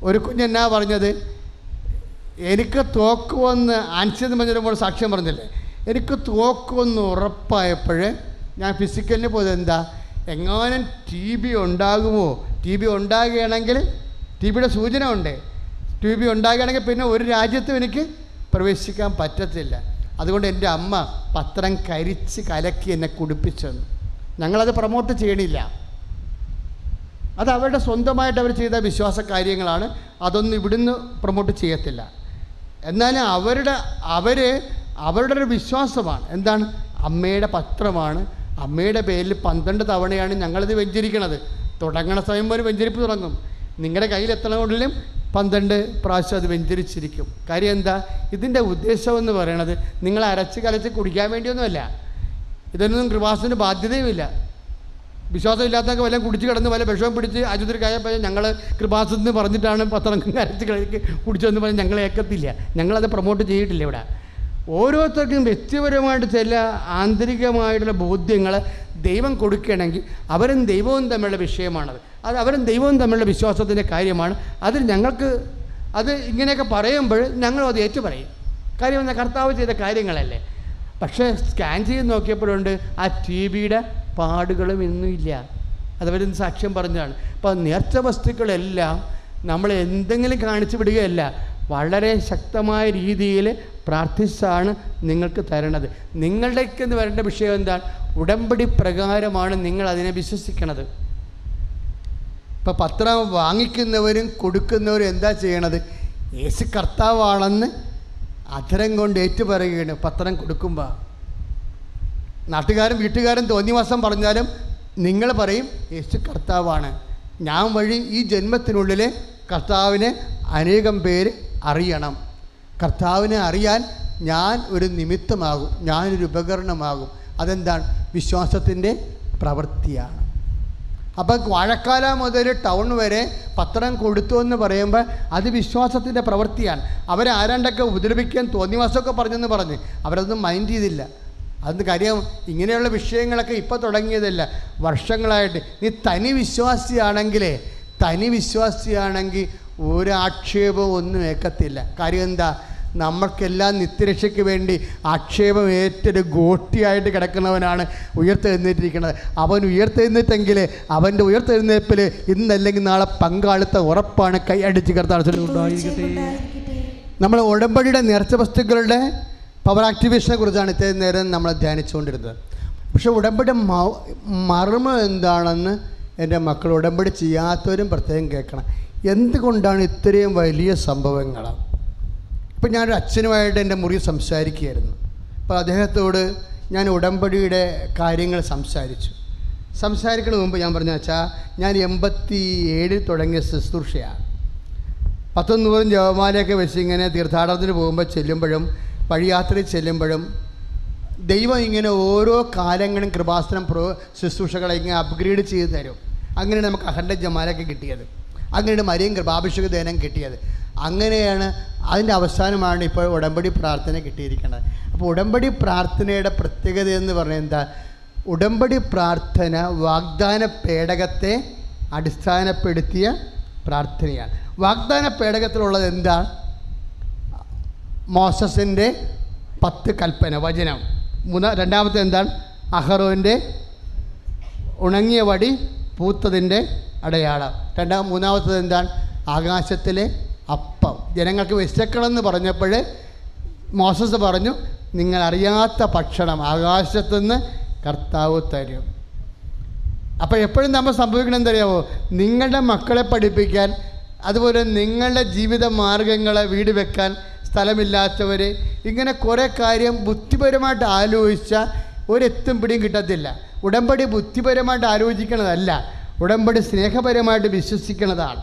ഒരു കുഞ്ഞെന്നാ പറഞ്ഞത്, എനിക്ക് തോക്കുമെന്ന് ആൻസിയെന്ന് പറഞ്ഞപ്പോൾ സാക്ഷ്യം പറഞ്ഞില്ലേ, എനിക്ക് തോക്കുമെന്ന് ഉറപ്പായപ്പോൾ ഞാൻ ഫിസിക്കലിന് പോയത് എന്താ, എങ്ങാനും TB ഉണ്ടാകുമോ, TB ഉണ്ടാകുകയാണെങ്കിൽ TBയുടെ സൂചന ഉണ്ട്, TB ഉണ്ടാകുകയാണെങ്കിൽ പിന്നെ ഒരു രാജ്യത്തും എനിക്ക് പ്രവേശിക്കാൻ പറ്റത്തില്ല. അതുകൊണ്ട് എൻ്റെ അമ്മ പത്രം കരിച്ച് കലക്കി എന്നെ കുടിപ്പിച്ചെന്ന്. ഞങ്ങളത് പ്രൊമോട്ട് ചെയ്യണില്ല, അത് അവരുടെ സ്വന്തമായിട്ട് അവർ ചെയ്ത വിശ്വാസ കാര്യങ്ങളാണ്, അതൊന്നും ഇവിടുന്ന് പ്രൊമോട്ട് ചെയ്യത്തില്ല. എന്നാലും അവരുടെ ഒരു വിശ്വാസമാണ്. എന്താണ്? അമ്മയുടെ പത്രമാണ്, അമ്മയുടെ പേരിൽ 12 തവണയാണ് ഞങ്ങളിത് വെഞ്ചരിക്കണത്. തുടങ്ങണ സമയം ഒരു വെഞ്ചരിപ്പ് തുടങ്ങും, നിങ്ങളുടെ കയ്യിൽ എത്തണമെങ്കിലും 12 പ്രാവശ്യം അത് വെഞ്ചരിച്ചിരിക്കും. കാര്യം എന്താ? ഇതിൻ്റെ ഉദ്ദേശമെന്ന് പറയണത് നിങ്ങൾ അരച്ച് കലച്ച് കുടിക്കാൻ വേണ്ടിയൊന്നുമല്ല. ഇതൊന്നും കൃപാസനത്തിന് ബാധ്യതയുമില്ല. വിശ്വാസമില്ലാത്തൊക്കെ വല്ലതും കുടിച്ച് കിടന്ന് വല്ല വിഷമം പിടിച്ച് ആശുപത്രിക്കായപ്പോൾ ഞങ്ങൾ കൃപാസനത്തിന് പറഞ്ഞിട്ടാണ് പത്രം അരച്ച് കുടിച്ചതെന്ന് പറഞ്ഞ് ഞങ്ങളെ ഏക്കത്തില്ല. ഞങ്ങളത് പ്രൊമോട്ട് ചെയ്തിട്ടില്ല ഇവിടെ. ഓരോരുത്തർക്കും വ്യക്തിപരമായിട്ട് ചില ആന്തരികമായിട്ടുള്ള ബോധ്യങ്ങൾ ദൈവം കൊടുക്കുകയാണെങ്കിൽ അവരും ദൈവവും തമ്മിലുള്ള വിഷയമാണത്. അത് അവരും ദൈവവും തമ്മിലുള്ള വിശ്വാസത്തിൻ്റെ കാര്യമാണ്. അതിൽ ഞങ്ങൾക്ക് അത് ഇങ്ങനെയൊക്കെ പറയുമ്പോൾ ഞങ്ങളും അത് ഏറ്റു പറയും. കാര്യം എന്നാൽ കർത്താവ് ചെയ്ത കാര്യങ്ങളല്ലേ. പക്ഷേ സ്കാൻ ചെയ്ത് നോക്കിയപ്പോഴുണ്ട് ആ TBയുടെ പാടുകളും ഇന്നും ഇല്ല. അതവരും സാക്ഷ്യം പറഞ്ഞതാണ്. അപ്പോൾ നേർച്ച വസ്തുക്കളെല്ലാം നമ്മൾ എന്തെങ്കിലും കാണിച്ചു വിടുകയല്ല, വളരെ ശക്തമായ രീതിയിൽ പ്രാർത്ഥിച്ചാണ് നിങ്ങൾക്ക് തരണത്. നിങ്ങളുടേക്കെന്ന് വരേണ്ട വിഷയം എന്താണ്? ഉടമ്പടി പ്രകാരമാണ് നിങ്ങൾ അതിനെ വിശ്വസിക്കണത്. ഇപ്പോൾ പത്രം വാങ്ങിക്കുന്നവരും കൊടുക്കുന്നവരും എന്താ ചെയ്യണത്? യേശു കർത്താവാണെന്ന് അധരം കൊണ്ട് ഏറ്റുപറയുകയാണ് പത്രം കൊടുക്കുമ്പോൾ. നാട്ടുകാരും വീട്ടുകാരും തോന്നിവാസം പറഞ്ഞാലും നിങ്ങൾ പറയും യേശു കർത്താവാണ്. ഞാൻ വഴി ഈ ജന്മത്തിനുള്ളിൽ കർത്താവിനെ അനേകം പേര് അറിയണം. കർത്താവിനെ അറിയാൻ ഞാൻ ഒരു നിമിത്തമാകും, ഞാനൊരു ഉപകരണമാകും. അതെന്താണ്? വിശ്വാസത്തിൻ്റെ പ്രവൃത്തിയാണ്. അപ്പം വാഴക്കാല മുതൽ ടൗൺ വരെ പത്രം കൊടുത്തു എന്ന് പറയുമ്പോൾ അത് വിശ്വാസത്തിൻ്റെ പ്രവൃത്തിയാണ്. അവരെ ആരാണ്ടൊക്കെ ഉപദ്രവിക്കാൻ തോന്നിവാസമൊക്കെ പറഞ്ഞെന്ന് പറഞ്ഞ് അവരതൊന്നും മൈൻഡ് ചെയ്തില്ല. അതൊന്ന് കാര്യം ഇങ്ങനെയുള്ള വിഷയങ്ങളൊക്കെ ഇപ്പോൾ തുടങ്ങിയതല്ല, വർഷങ്ങളായിട്ട്. നീ തനി വിശ്വാസിയാണെങ്കിൽ ഒരാക്ഷേപവും ഒന്നും ഏക്കത്തില്ല. കാര്യം എന്താ? നമ്മൾക്കെല്ലാം നിത്യരക്ഷയ്ക്ക് വേണ്ടി ആക്ഷേപം ഏറ്റൊരു ഗോട്ടിയായിട്ട് കിടക്കുന്നവനാണ് ഉയർത്തെഴുന്നേറ്റിരിക്കുന്നത്. അവൻ ഉയർത്തെഴുന്നേറ്റെങ്കിൽ അവൻ്റെ ഉയർത്തെഴുന്നേൽപ്പിൽ ഇന്നല്ലെങ്കിൽ നാളെ പങ്കാളിത്ത ഉറപ്പാണ്. കൈ അടിച്ച് കർത്താവ്. നമ്മൾ ഉടമ്പടിയുടെ നേർച്ച വസ്തുക്കളുടെ പവർ ആക്ടിവേഷനെ കുറിച്ചാണ് ഇത്രയും നേരം നമ്മൾ ധ്യാനിച്ചുകൊണ്ടിരുന്നത്. പക്ഷേ ഉടമ്പടി മർമ്മം എന്താണെന്ന് എൻ്റെ മക്കൾ ഉടമ്പടി ചെയ്യാത്തവരും പ്രത്യേകം കേൾക്കണം. എന്തുകൊണ്ടാണ് ഇത്രയും വലിയ സംഭവങ്ങൾ? ഇപ്പം ഞാനൊരു അച്ഛനുമായിട്ട് എൻ്റെ മുറി സംസാരിക്കുകയായിരുന്നു. അപ്പോൾ അദ്ദേഹത്തോട് ഞാൻ ഉടമ്പടിയുടെ കാര്യങ്ങൾ സംസാരിക്കണ മുമ്പ് ഞാൻ പറഞ്ഞു, വെച്ചാൽ ഞാൻ 87 തുടങ്ങിയ ശുശ്രൂഷയാണ്. 100 ജപമാലയൊക്കെ വെച്ച് ഇങ്ങനെ തീർത്ഥാടനത്തിന് പോകുമ്പോൾ ചെല്ലുമ്പോഴും വഴിയാത്രയിൽ ചെല്ലുമ്പോഴും ദൈവം ഇങ്ങനെ ഓരോ കാലങ്ങളും കൃപാസനം ശുശ്രൂഷകളെ ഇങ്ങനെ അപ്ഗ്രേഡ് ചെയ്ത് തരും. അങ്ങനെയാണ് നമുക്ക് അഖണ്ഡ ജമാലയൊക്കെ കിട്ടിയത്, അങ്ങനെയാണ് മരിയൻ കൃപാഭിഷേക ദേനം കിട്ടിയത്. അങ്ങനെയാണ് അതിൻ്റെ അവസാനമാണ് ഇപ്പോൾ ഉടമ്പടി പ്രാർത്ഥന കിട്ടിയിരിക്കുന്നത്. അപ്പോൾ ഉടമ്പടി പ്രാർത്ഥനയുടെ പ്രത്യേകത എന്ന് പറഞ്ഞാൽ എന്താ? ഉടമ്പടി പ്രാർത്ഥന വാഗ്ദാന പേടകത്തെ അടിസ്ഥാനപ്പെടുത്തിയ പ്രാർത്ഥനയാണ്. വാഗ്ദാന പേടകത്തിലുള്ളത് എന്താ? മോസസിൻ്റെ 10 കൽപ്പന വചനം. രണ്ടാമത്തെ എന്താണ്? അഹറോൻ്റെ ഉണങ്ങിയ വടി പൂത്തതിൻ്റെ അടയാളം. മൂന്നാമത്തത് എന്താണ്? ആകാശത്തിലെ അപ്പം. ജനങ്ങൾക്ക് വിശക്കണമെന്ന് പറഞ്ഞപ്പോൾ മോസസ് പറഞ്ഞു, നിങ്ങൾ അറിയാത്ത ഭക്ഷണം ആകാശത്തുനിന്ന് കർത്താവ് തരും. അപ്പോൾ എപ്പോഴും നമ്മൾ സംഭവിക്കണം എന്തറിയാമോ? നിങ്ങളുടെ മക്കളെ പഠിപ്പിക്കാൻ, അതുപോലെ നിങ്ങളുടെ ജീവിത മാർഗങ്ങളെ വീട് വെക്കാൻ സ്ഥലമില്ലാത്തവർ, ഇങ്ങനെ കുറേ കാര്യം ബുദ്ധിപരമായിട്ട് ആലോചിച്ചാൽ ഒരെത്തും പിടിയും കിട്ടത്തില്ല. ഉടമ്പടി ബുദ്ധിപരമായിട്ട് ആലോചിക്കണതല്ല, ഉടമ്പടി സ്നേഹപരമായിട്ട് വിശ്വസിക്കുന്നതാണ്.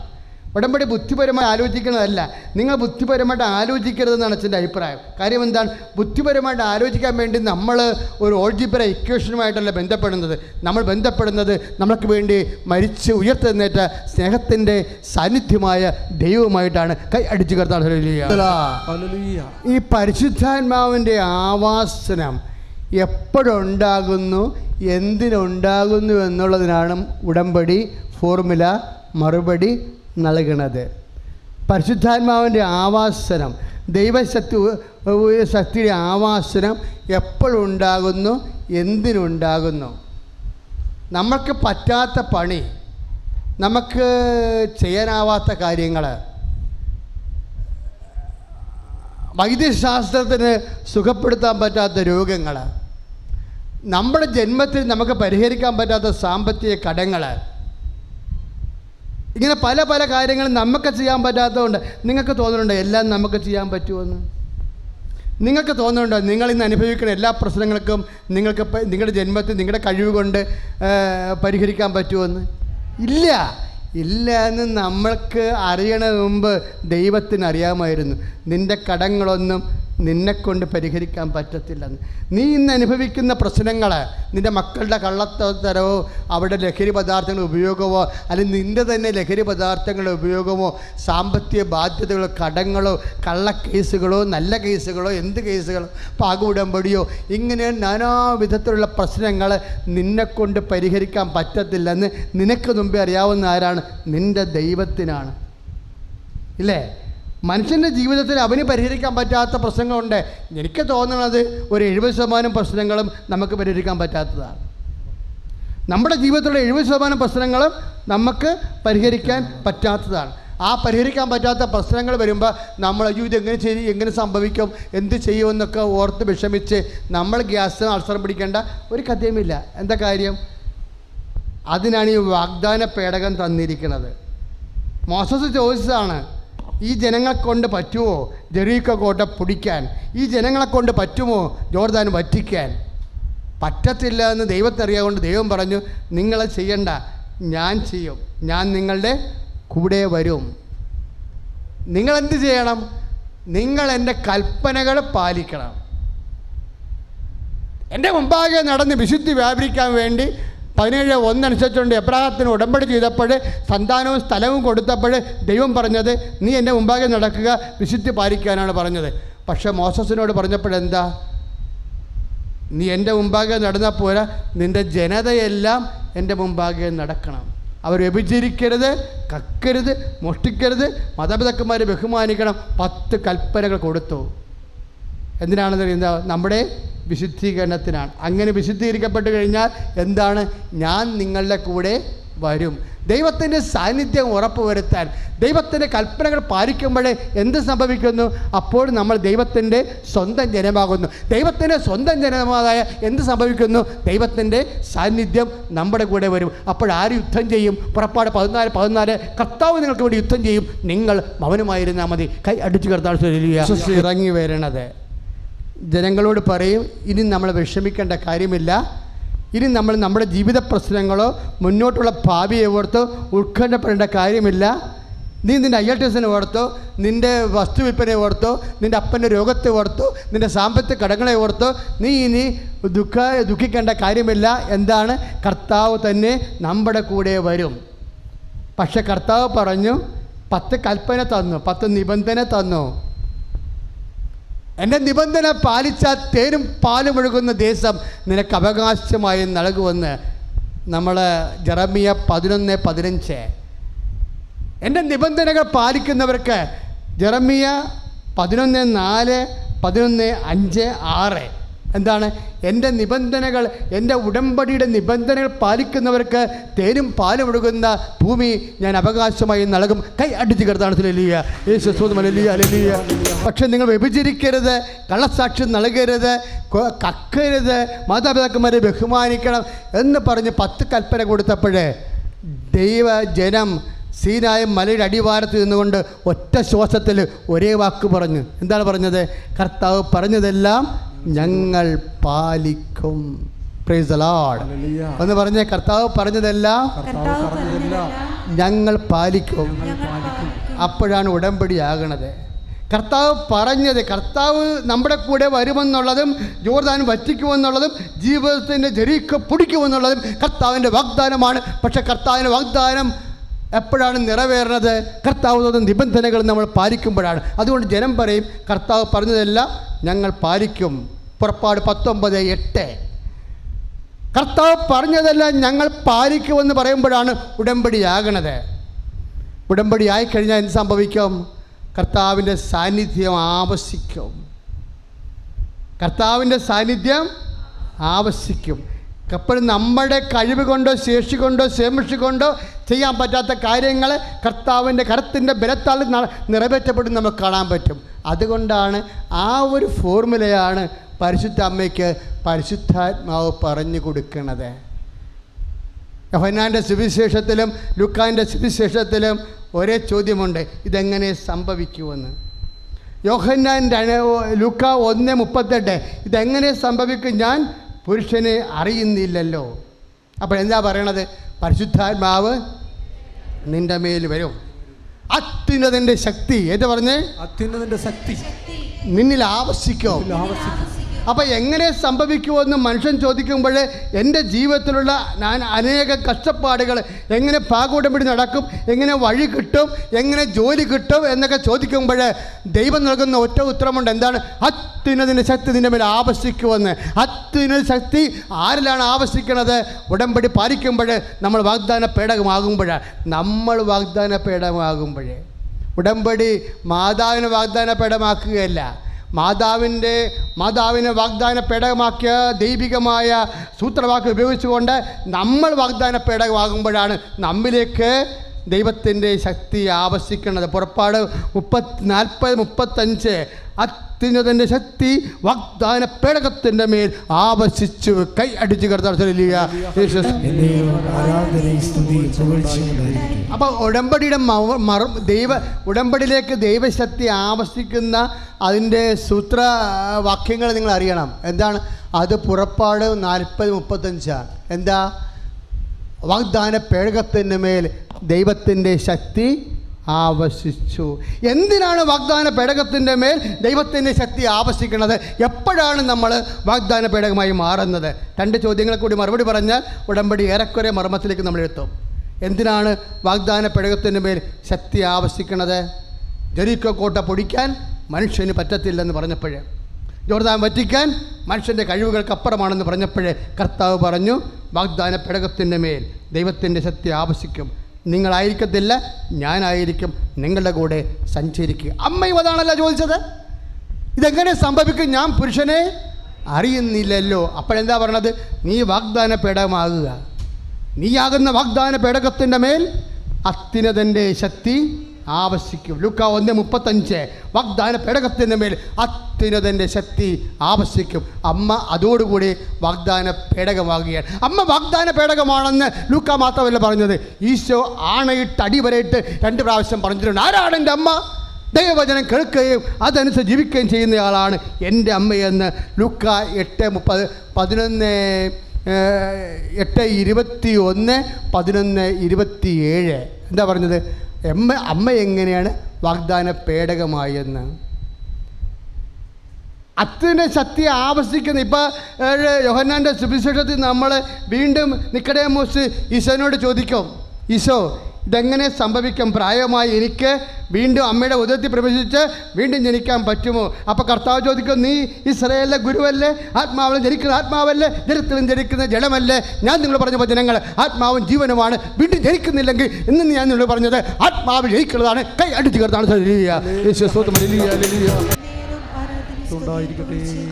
ഉടമ്പടി ബുദ്ധിപരമായി ആലോചിക്കുന്നതല്ല. നിങ്ങൾ ബുദ്ധിപരമായിട്ട് ആലോചിക്കരുതെന്നാണ് അച്ഛൻ്റെ അഭിപ്രായം. കാര്യം എന്താണ്? ബുദ്ധിപരമായിട്ട് ആലോചിക്കാൻ വേണ്ടി നമ്മൾ ഒരു ഓൾജിബ്ര ഇക്വേഷനുമായിട്ടല്ല ബന്ധപ്പെടുന്നത്. നമ്മൾ ബന്ധപ്പെടുന്നത് നമുക്ക് വേണ്ടി മരിച്ച് ഉയർത്തെഴുന്നേറ്റ സ്നേഹത്തിൻ്റെ സാന്നിധ്യമായ ദൈവവുമായിട്ടാണ്. കൈ അടിച്ചു കർത്താവ്. ഈ പരിശുദ്ധാത്മാവിൻ്റെ ആവാസനം എപ്പോഴുണ്ടാകുന്നു, എന്തിനുണ്ടാകുന്നു എന്നുള്ളതിനാണ് ഉടമ്പടി ഫോർമുല മറുപടി നൽകണത്. പരിശുദ്ധാത്മാവിൻ്റെ ആവാസനം, ദൈവശക്തിയുടെ ആവാസനം എപ്പോഴുണ്ടാകുന്നു, എന്തിനുണ്ടാകുന്നു? നമുക്ക് പറ്റാത്ത പണി, നമുക്ക് ചെയ്യാനാവാത്ത കാര്യങ്ങൾ, വൈദ്യശാസ്ത്രത്തിന് സുഖപ്പെടുത്താൻ പറ്റാത്ത രോഗങ്ങൾ, നമ്മുടെ ജന്മത്തിൽ നമുക്ക് പരിഹരിക്കാൻ പറ്റാത്ത സാമ്പത്തിക കടങ്ങൾ, ഇങ്ങനെ പല പല കാര്യങ്ങളും നമുക്ക് ചെയ്യാൻ പറ്റാത്തതുകൊണ്ട് നിങ്ങൾക്ക് തോന്നുന്നുണ്ടോ എല്ലാം നമുക്ക് ചെയ്യാൻ പറ്റുമെന്ന്? നിങ്ങൾക്ക് തോന്നുന്നുണ്ടോ നിങ്ങളിന്ന് അനുഭവിക്കുന്ന എല്ലാ പ്രശ്നങ്ങൾക്കും നിങ്ങൾക്ക് നിങ്ങളുടെ ജന്മത്തിൽ നിങ്ങളുടെ കഴിവ് കൊണ്ട് പരിഹരിക്കാൻ പറ്റുമെന്ന്? ഇല്ല എന്ന് നമ്മൾക്ക് അറിയണ മുമ്പ് ദൈവത്തിന് അറിയാമായിരുന്നു. നിൻ്റെ കടങ്ങളൊന്നും നിന്നെക്കൊണ്ട് പരിഹരിക്കാൻ പറ്റത്തില്ലെന്ന്. നീ ഇന്ന് അനുഭവിക്കുന്ന പ്രശ്നങ്ങൾ, നിൻ്റെ മക്കളുടെ കള്ളത്തരവോ അവിടെ ലഹരി പദാർത്ഥങ്ങളുടെ ഉപയോഗമോ അല്ലെങ്കിൽ നിൻ്റെ തന്നെ ലഹരി പദാർത്ഥങ്ങളുടെ ഉപയോഗമോ സാമ്പത്തിക ബാധ്യതകളോ കടങ്ങളോ കള്ളക്കേസുകളോ നല്ല കേസുകളോ എന്ത് കേസുകളോ പാകുടമ്പടിയോ ഇങ്ങനെ നാനാവിധത്തിലുള്ള പ്രശ്നങ്ങൾ നിന്നെക്കൊണ്ട് പരിഹരിക്കാൻ പറ്റത്തില്ലെന്ന് നിനക്ക് മുമ്പേ അറിയാവുന്ന ആരാണ്? നിൻ്റെ ദൈവത്തിനാണ്. ഇല്ലേ? മനുഷ്യൻ്റെ ജീവിതത്തിൽ അവന് പരിഹരിക്കാൻ പറ്റാത്ത പ്രശ്നങ്ങളുണ്ട്. എനിക്ക് തോന്നുന്നത് ഒരു 70% പ്രശ്നങ്ങളും നമുക്ക് പരിഹരിക്കാൻ പറ്റാത്തതാണ്. നമ്മുടെ ജീവിതത്തിലുള്ള 70% പ്രശ്നങ്ങളും നമുക്ക് പരിഹരിക്കാൻ പറ്റാത്തതാണ്. ആ പരിഹരിക്കാൻ പറ്റാത്ത പ്രശ്നങ്ങൾ വരുമ്പോൾ നമ്മൾ എങ്ങനെ സംഭവിക്കും, എന്ത് ചെയ്യുമെന്നൊക്കെ ഓർത്ത് വിഷമിച്ച് നമ്മൾ ഗ്യാസ് അൾസർ പിടിക്കേണ്ട ഒരു കഥയുമില്ല. എന്താ കാര്യം? അതിനാണ് ഈ വാഗ്ദാന പേടകം തന്നിരിക്കുന്നത്. മോസസ് ചോദിച്ചതാണ്, ഈ ജനങ്ങളെ കൊണ്ട് പറ്റുമോ ജെറീക്കോ കോട്ട പിടിക്കാൻ? ഈ ജനങ്ങളെ കൊണ്ട് പറ്റുമോ ജോർദാൻ വറ്റിക്കാൻ? പറ്റത്തില്ല എന്ന് ദൈവത്തിനറിയാകൊണ്ട് ദൈവം പറഞ്ഞു, നിങ്ങളെ ചെയ്യണ്ട, ഞാൻ ചെയ്യും, ഞാൻ നിങ്ങളുടെ കൂടെ വരും. നിങ്ങളെന്ത് ചെയ്യണം? നിങ്ങൾ എൻ്റെ കൽപ്പനകൾ പാലിക്കണം. എൻ്റെ മുമ്പാകെ നടന്ന് വിശുദ്ധി വ്യാപരിക്കാൻ വേണ്ടി 17:1 അനുസരിച്ചുകൊണ്ട് എബ്രാഹത്തിന് ഉടമ്പടി ചെയ്തപ്പോൾ സന്താനവും സ്ഥലവും കൊടുത്തപ്പോൾ ദൈവം പറഞ്ഞത് നീ എൻ്റെ മുമ്പാകെ നടക്കുക, വിശുദ്ധി പാലിക്കാനാണ് പറഞ്ഞത്. പക്ഷേ മോസസിനോട് പറഞ്ഞപ്പോഴെന്താ? നീ എൻ്റെ മുമ്പാകെ നടന്നാൽ പോരാ, നിൻ്റെ ജനതയെല്ലാം എൻ്റെ മുമ്പാകെ നടക്കണം. അവർ വ്യഭിചരിക്കരുത്, കക്കരുത്, മോഷ്ടിക്കരുത്, മാതാപിതാക്കന്മാരെ ബഹുമാനിക്കണം. 10 കൽപ്പനകൾ കൊടുത്തു. എന്തിനാണെന്ന് അറിയുന്നത്? നമ്മുടെ വിശുദ്ധീകരണത്തിനാണ്. അങ്ങനെ വിശുദ്ധീകരിക്കപ്പെട്ട് കഴിഞ്ഞാൽ എന്താണ്? ഞാൻ നിങ്ങളുടെ കൂടെ വരും. ദൈവത്തിൻ്റെ സാന്നിധ്യം ഉറപ്പുവരുത്താൻ ദൈവത്തിൻ്റെ കൽപ്പനകൾ പാലിക്കുമ്പോഴേ എന്ത് സംഭവിക്കുന്നു? അപ്പോൾ നമ്മൾ ദൈവത്തിൻ്റെ സ്വന്തം ജനമാകുന്നു. ദൈവത്തിൻ്റെ സ്വന്തം ജനമായ എന്ത് സംഭവിക്കുന്നു? ദൈവത്തിൻ്റെ സാന്നിധ്യം നമ്മുടെ കൂടെ വരും. അപ്പോഴാര് യുദ്ധം ചെയ്യും? പുറപ്പാട് 14:14 കർത്താവ് നിങ്ങൾക്ക് വേണ്ടി യുദ്ധം ചെയ്യും, നിങ്ങൾ മൗനമായിരുന്നാൽ മതി. കൈ അടിച്ചു കർത്താവ് ഇറങ്ങി വരണത് ജനങ്ങളോട് പറയും, ഇനി നമ്മൾ വിഷമിക്കേണ്ട കാര്യമില്ല. ഇനി നമ്മൾ നമ്മുടെ ജീവിത പ്രശ്നങ്ങളോ മുന്നോട്ടുള്ള ഭാവിയെ ഓർത്തോ ഉത്കണ്ഠപ്പെടേണ്ട കാര്യമില്ല. നീ നിൻ്റെ IELTS ഓർത്തോ, നിൻ്റെ വസ്തു വിൽപ്പനയെ ഓർത്തോ, നിൻ്റെ അപ്പൻ്റെ രോഗത്തെ ഓർത്തോ, നിൻ്റെ സാമ്പത്തിക കടങ്ങളെ ഓർത്തോ നീ ഇനി ദുഃഖിക്കേണ്ട കാര്യമില്ല. എന്താണ്? കർത്താവ് തന്നെ നമ്മുടെ കൂടെ വരും. പക്ഷെ കർത്താവ് പറഞ്ഞു, 10 കൽപ്പന തന്നു, 10 നിബന്ധന തന്നു. എൻ്റെ നിബന്ധന പാലിച്ചാൽ തേനും പാലും ഒഴുകുന്ന ദേശം നിനക്ക് അവകാശമായി നൽകുമെന്ന് നമ്മൾ ജെറമിയ 11:15. എൻ്റെ നിബന്ധനകൾ പാലിക്കുന്നവർക്ക് ജെറമിയ 11:4, 11:5, 6 എന്താണ്? എൻ്റെ നിബന്ധനകൾ, എൻ്റെ ഉടമ്പടിയുടെ നിബന്ധനകൾ പാലിക്കുന്നവർക്ക് തേനും പാലും ഒഴുകുന്ന ഭൂമി ഞാൻ അവകാശമായി നൽകും. കൈ അടിച്ച് കിടത്താണ്. പക്ഷെ നിങ്ങൾ വ്യഭിചരിക്കരുത്, കള്ളസാക്ഷ്യം നൽകരുത്, കക്കരുത്, മാതാപിതാക്കന്മാരെ ബഹുമാനിക്കണം എന്ന് പറഞ്ഞ് 10 കൽപ്പന കൊടുത്തപ്പോഴേ ദൈവജനം സീനായ മലയുടെ അടിവാരത്ത് നിന്നുകൊണ്ട് ഒറ്റ ശ്വാസത്തിൽ ഒരേ വാക്ക് പറഞ്ഞു. എന്താണ് പറഞ്ഞത്? കർത്താവ് പറഞ്ഞതെല്ലാം ഞങ്ങൾ പാലിക്കും. Price the Lord. എന്ന് പറഞ്ഞേ, കർത്താവ് പറഞ്ഞതെല്ലാം ഞങ്ങൾ പാലിക്കും. അപ്പോഴാണ് ഉടമ്പടി ആകണത്. കർത്താവ് പറഞ്ഞത്, കർത്താവ് നമ്മുടെ കൂടെ വരുമെന്നുള്ളതും ജോർദാൻ വറ്റിക്കുമെന്നുള്ളതും ജീവിതത്തിൻ്റെ ജെറീക്കോ പിടിക്കുമെന്നുള്ളതും കർത്താവിൻ്റെ വാഗ്ദാനമാണ്. പക്ഷെ കർത്താവിൻ്റെ വാഗ്ദാനം എപ്പോഴാണ് നിറവേറുന്നത്? കർത്താവ് തന്ന നിബന്ധനകൾ നമ്മൾ പാലിക്കുമ്പോഴാണ്. അതുകൊണ്ട് ജനം പറയും, കർത്താവ് പറഞ്ഞതെല്ലാം ഞങ്ങൾ പാലിക്കും. പുറപ്പാട് 19:8 കർത്താവ് പറഞ്ഞതെല്ലാം ഞങ്ങൾ പാലിക്കുമെന്ന് പറയുമ്പോഴാണ് ഉടമ്പടിയാകണത്. ഉടമ്പടി ആയിക്കഴിഞ്ഞാൽ എന്ത് സംഭവിക്കും? കർത്താവിൻ്റെ സാന്നിധ്യം ആവശ്യിക്കും. കർത്താവിൻ്റെ സാന്നിധ്യം ആവശ്യിക്കും. അപ്പോൾ നമ്മുടെ കഴിവ് കൊണ്ടോ ശേഷി കൊണ്ടോ ശേമിഷി കൊണ്ടോ ചെയ്യാൻ പറ്റാത്ത കാര്യങ്ങൾ കർത്താവിൻ്റെ കരത്തിൻ്റെ ബലത്താൽ നിറവേറ്റപ്പെടും നമുക്ക് കാണാൻ പറ്റും. അതുകൊണ്ടാണ് ആ ഒരു ഫോർമുലയാണ് പരിശുദ്ധ അമ്മയ്ക്ക് പരിശുദ്ധാത്മാവ് പറഞ്ഞു കൊടുക്കുന്നത്. യോഹന്നാൻ്റെ സുവിശേഷത്തിലും ലൂക്കാൻ്റെ സുവിശേഷത്തിലും ഒരേ ചോദ്യമുണ്ട്, ഇതെങ്ങനെ സംഭവിക്കുമെന്ന്. ലൂക്ക 1:38 ഇതെങ്ങനെ സംഭവിക്കും? ഞാൻ പുരുഷനെ അറിയുന്നില്ലല്ലോ. അപ്പോൾ എന്താ പറയണത്? പരിശുദ്ധാത്മാവ് നിൻ്റെ മേൽ വരും. അത്യുന്നതൻ്റെ ശക്തി. ഏത് പറഞ്ഞേ? അത്യുന്നതൻ്റെ ശക്തി നിന്നിൽ ആവസിക്കും. അപ്പം എങ്ങനെ സംഭവിക്കുമെന്ന് മനുഷ്യൻ ചോദിക്കുമ്പോൾ എൻ്റെ ജീവിതത്തിലുള്ള ഞാൻ അനേക കഷ്ടപ്പാടുകൾ എങ്ങനെ പാകോടമ്പടി നടക്കും, എങ്ങനെ വഴി കിട്ടും, എങ്ങനെ ജോലി കിട്ടും എന്നൊക്കെ ചോദിക്കുമ്പോൾ ദൈവം നൽകുന്ന ഒറ്റ ഉത്തരമുണ്ട്. എന്താണ്? അത്യുന്നതിൻ്റെ ശക്തി നിൻ്റെ മേൽ ആവസിക്കുമെന്ന്. അത്യുന്നത ശക്തി ആരിലാണ് ആവസിക്കുന്നത്? ഉടമ്പടി പാലിക്കുമ്പോൾ, നമ്മൾ വാഗ്ദാന പേടകമാകുമ്പോഴാണ്. നമ്മൾ വാഗ്ദാന പേടകമാകുമ്പോഴേ. ഉടമ്പടി മാതാവിനെ വാഗ്ദാന പേടകമാക്കുകയല്ല, മാതാവിനെ വാഗ്ദാന പേടകമാക്കിയ ദൈവികമായ സൂത്രവാക്യം ഉപയോഗിച്ചുകൊണ്ട് നമ്മൾ വാഗ്ദാന പേടകമാകുമ്പോഴാണ് നമ്മിലേക്ക് ദൈവത്തിൻ്റെ ശക്തി ആവസിക്കുന്നത്. പുറപ്പാട് 40-35 അത്യുന്നതൻ്റെ ശക്തി വാഗ്ദാന പേടകത്തിൻ്റെ മേൽ ആവസിച്ചു. കൈ അടിച്ചു കിടത്താൻ. അപ്പോൾ ഉടമ്പടിയുടെ ഉടമ്പടിയിലേക്ക് ദൈവശക്തി ആവസിക്കുന്ന അതിൻ്റെ സൂത്രവാക്യങ്ങൾ നിങ്ങൾ അറിയണം. എന്താണ് അത്? പുറപ്പാട് 40-35. എന്താ? വാഗ്ദാന പേടകത്തിൻ്റെ മേൽ ദൈവത്തിൻ്റെ ശക്തി ആവസിച്ചു. എന്തിനാണ് വാഗ്ദാന പേടകത്തിൻ്റെ മേൽ ദൈവത്തിൻ്റെ ശക്തി ആവസിക്കുന്നത്? എപ്പോഴാണ് നമ്മൾ വാഗ്ദാന പേടകമായി മാറുന്നത്? 2 ചോദ്യങ്ങളെ കൂടി മറുപടി പറഞ്ഞാൽ ഉടമ്പടി ഏറെക്കുറെ മർമ്മത്തിലേക്ക് നമ്മൾ എത്തും. എന്തിനാണ് വാഗ്ദാന പേടകത്തിൻ്റെ മേൽ ശക്തി ആവസിക്കുന്നത്? ജെറിക്കോ കോട്ട പൊടിക്കാൻ മനുഷ്യന് പറ്റത്തില്ലെന്ന് പറഞ്ഞപ്പോഴേ, ജോർദാൻ വറ്റിക്കാൻ മനുഷ്യൻ്റെ കഴിവുകൾക്കപ്പുറമാണെന്ന് പറഞ്ഞപ്പോഴേ കർത്താവ് പറഞ്ഞു, വാഗ്ദാന പേടകത്തിൻ്റെ മേൽ ദൈവത്തിൻ്റെ ശക്തി ആവസിക്കും. നിങ്ങളായിരിക്കത്തില്ല, ഞാനായിരിക്കും നിങ്ങളുടെ കൂടെ സഞ്ചരിക്കുക. അമ്മയും അതാണല്ലോ ചോദിച്ചത്. ഇതെങ്ങനെ സംഭവിക്കും? ഞാൻ പുരുഷനെ അറിയുന്നില്ലല്ലോ. അപ്പോഴെന്താ പറഞ്ഞത്? നീ വാഗ്ദാന പേടകമാകുക. നീയാകുന്ന വാഗ്ദാന പേടകത്തിൻ്റെ മേൽ അത്യുന്നതൻ്റെ ശക്തി ആവസിക്കും. ലൂക്ക 1:35 വാഗ്ദാന പേടകത്തിൻ്റെ മേൽ അത്യുന്നതൻ്റെ ശക്തി ആവസിക്കും. അമ്മ അതോടുകൂടി വാഗ്ദാന പേടകമാകുകയാണ്. അമ്മ വാഗ്ദാന പേടകമാണെന്ന് ലൂക്ക മാത്രമല്ല പറഞ്ഞത്, ഈശോ ആണയിട്ട് അടിവരയിട്ട് 2 പ്രാവശ്യം പറഞ്ഞിട്ടുണ്ട്. ആരാണ് എൻ്റെ അമ്മ? ദൈവവചനം കേൾക്കുകയും അതനുസരിച്ച് ജീവിക്കുകയും ചെയ്യുന്നയാളാണ് എൻ്റെ അമ്മയെന്ന് ലൂക്ക 8:21-11:27 എന്താ പറഞ്ഞത്? അമ്മ എങ്ങനെയാണ് വാഗ്ദാന പേടകമായെന്ന്. അത്യുന്ന ശക്തി ആവസിക്കുന്ന. ഇപ്പോൾ യോഹന്നാൻ്റെ സുവിശേഷത്തിൽ നമ്മൾ വീണ്ടും നിക്കോദേമോസ് ഈശോനോട് ചോദിക്കും, ഈശോ ഇതെങ്ങനെ സംഭവിക്കും? പ്രായമായി എനിക്ക് വീണ്ടും അമ്മയുടെ ഉദരത്തിൽ പ്രവേശിച്ച് വീണ്ടും ജനിക്കാൻ പറ്റുമോ? അപ്പോൾ കർത്താവ് ചോദിക്കും, നീ ഇസ്രായേലിലെ ഗുരുവല്ലേ? ആത്മാവിലും ജനിക്കുന്ന ആത്മാവല്ലേ? ജലത്തിലും ജനിക്കുന്ന ജലമല്ലേ? ഞാൻ നിങ്ങൾ പറഞ്ഞ വചനങ്ങൾ ആത്മാവും ജീവനുമാണ്. വീണ്ടും ജനിക്കുന്നില്ലെങ്കിൽ ഇന്ന് ഞാൻ നിങ്ങൾ പറഞ്ഞത് ആത്മാവിൽ ജനിക്കുന്നതാണ്. കൈ അടിച്ചു കിടത്താണ്.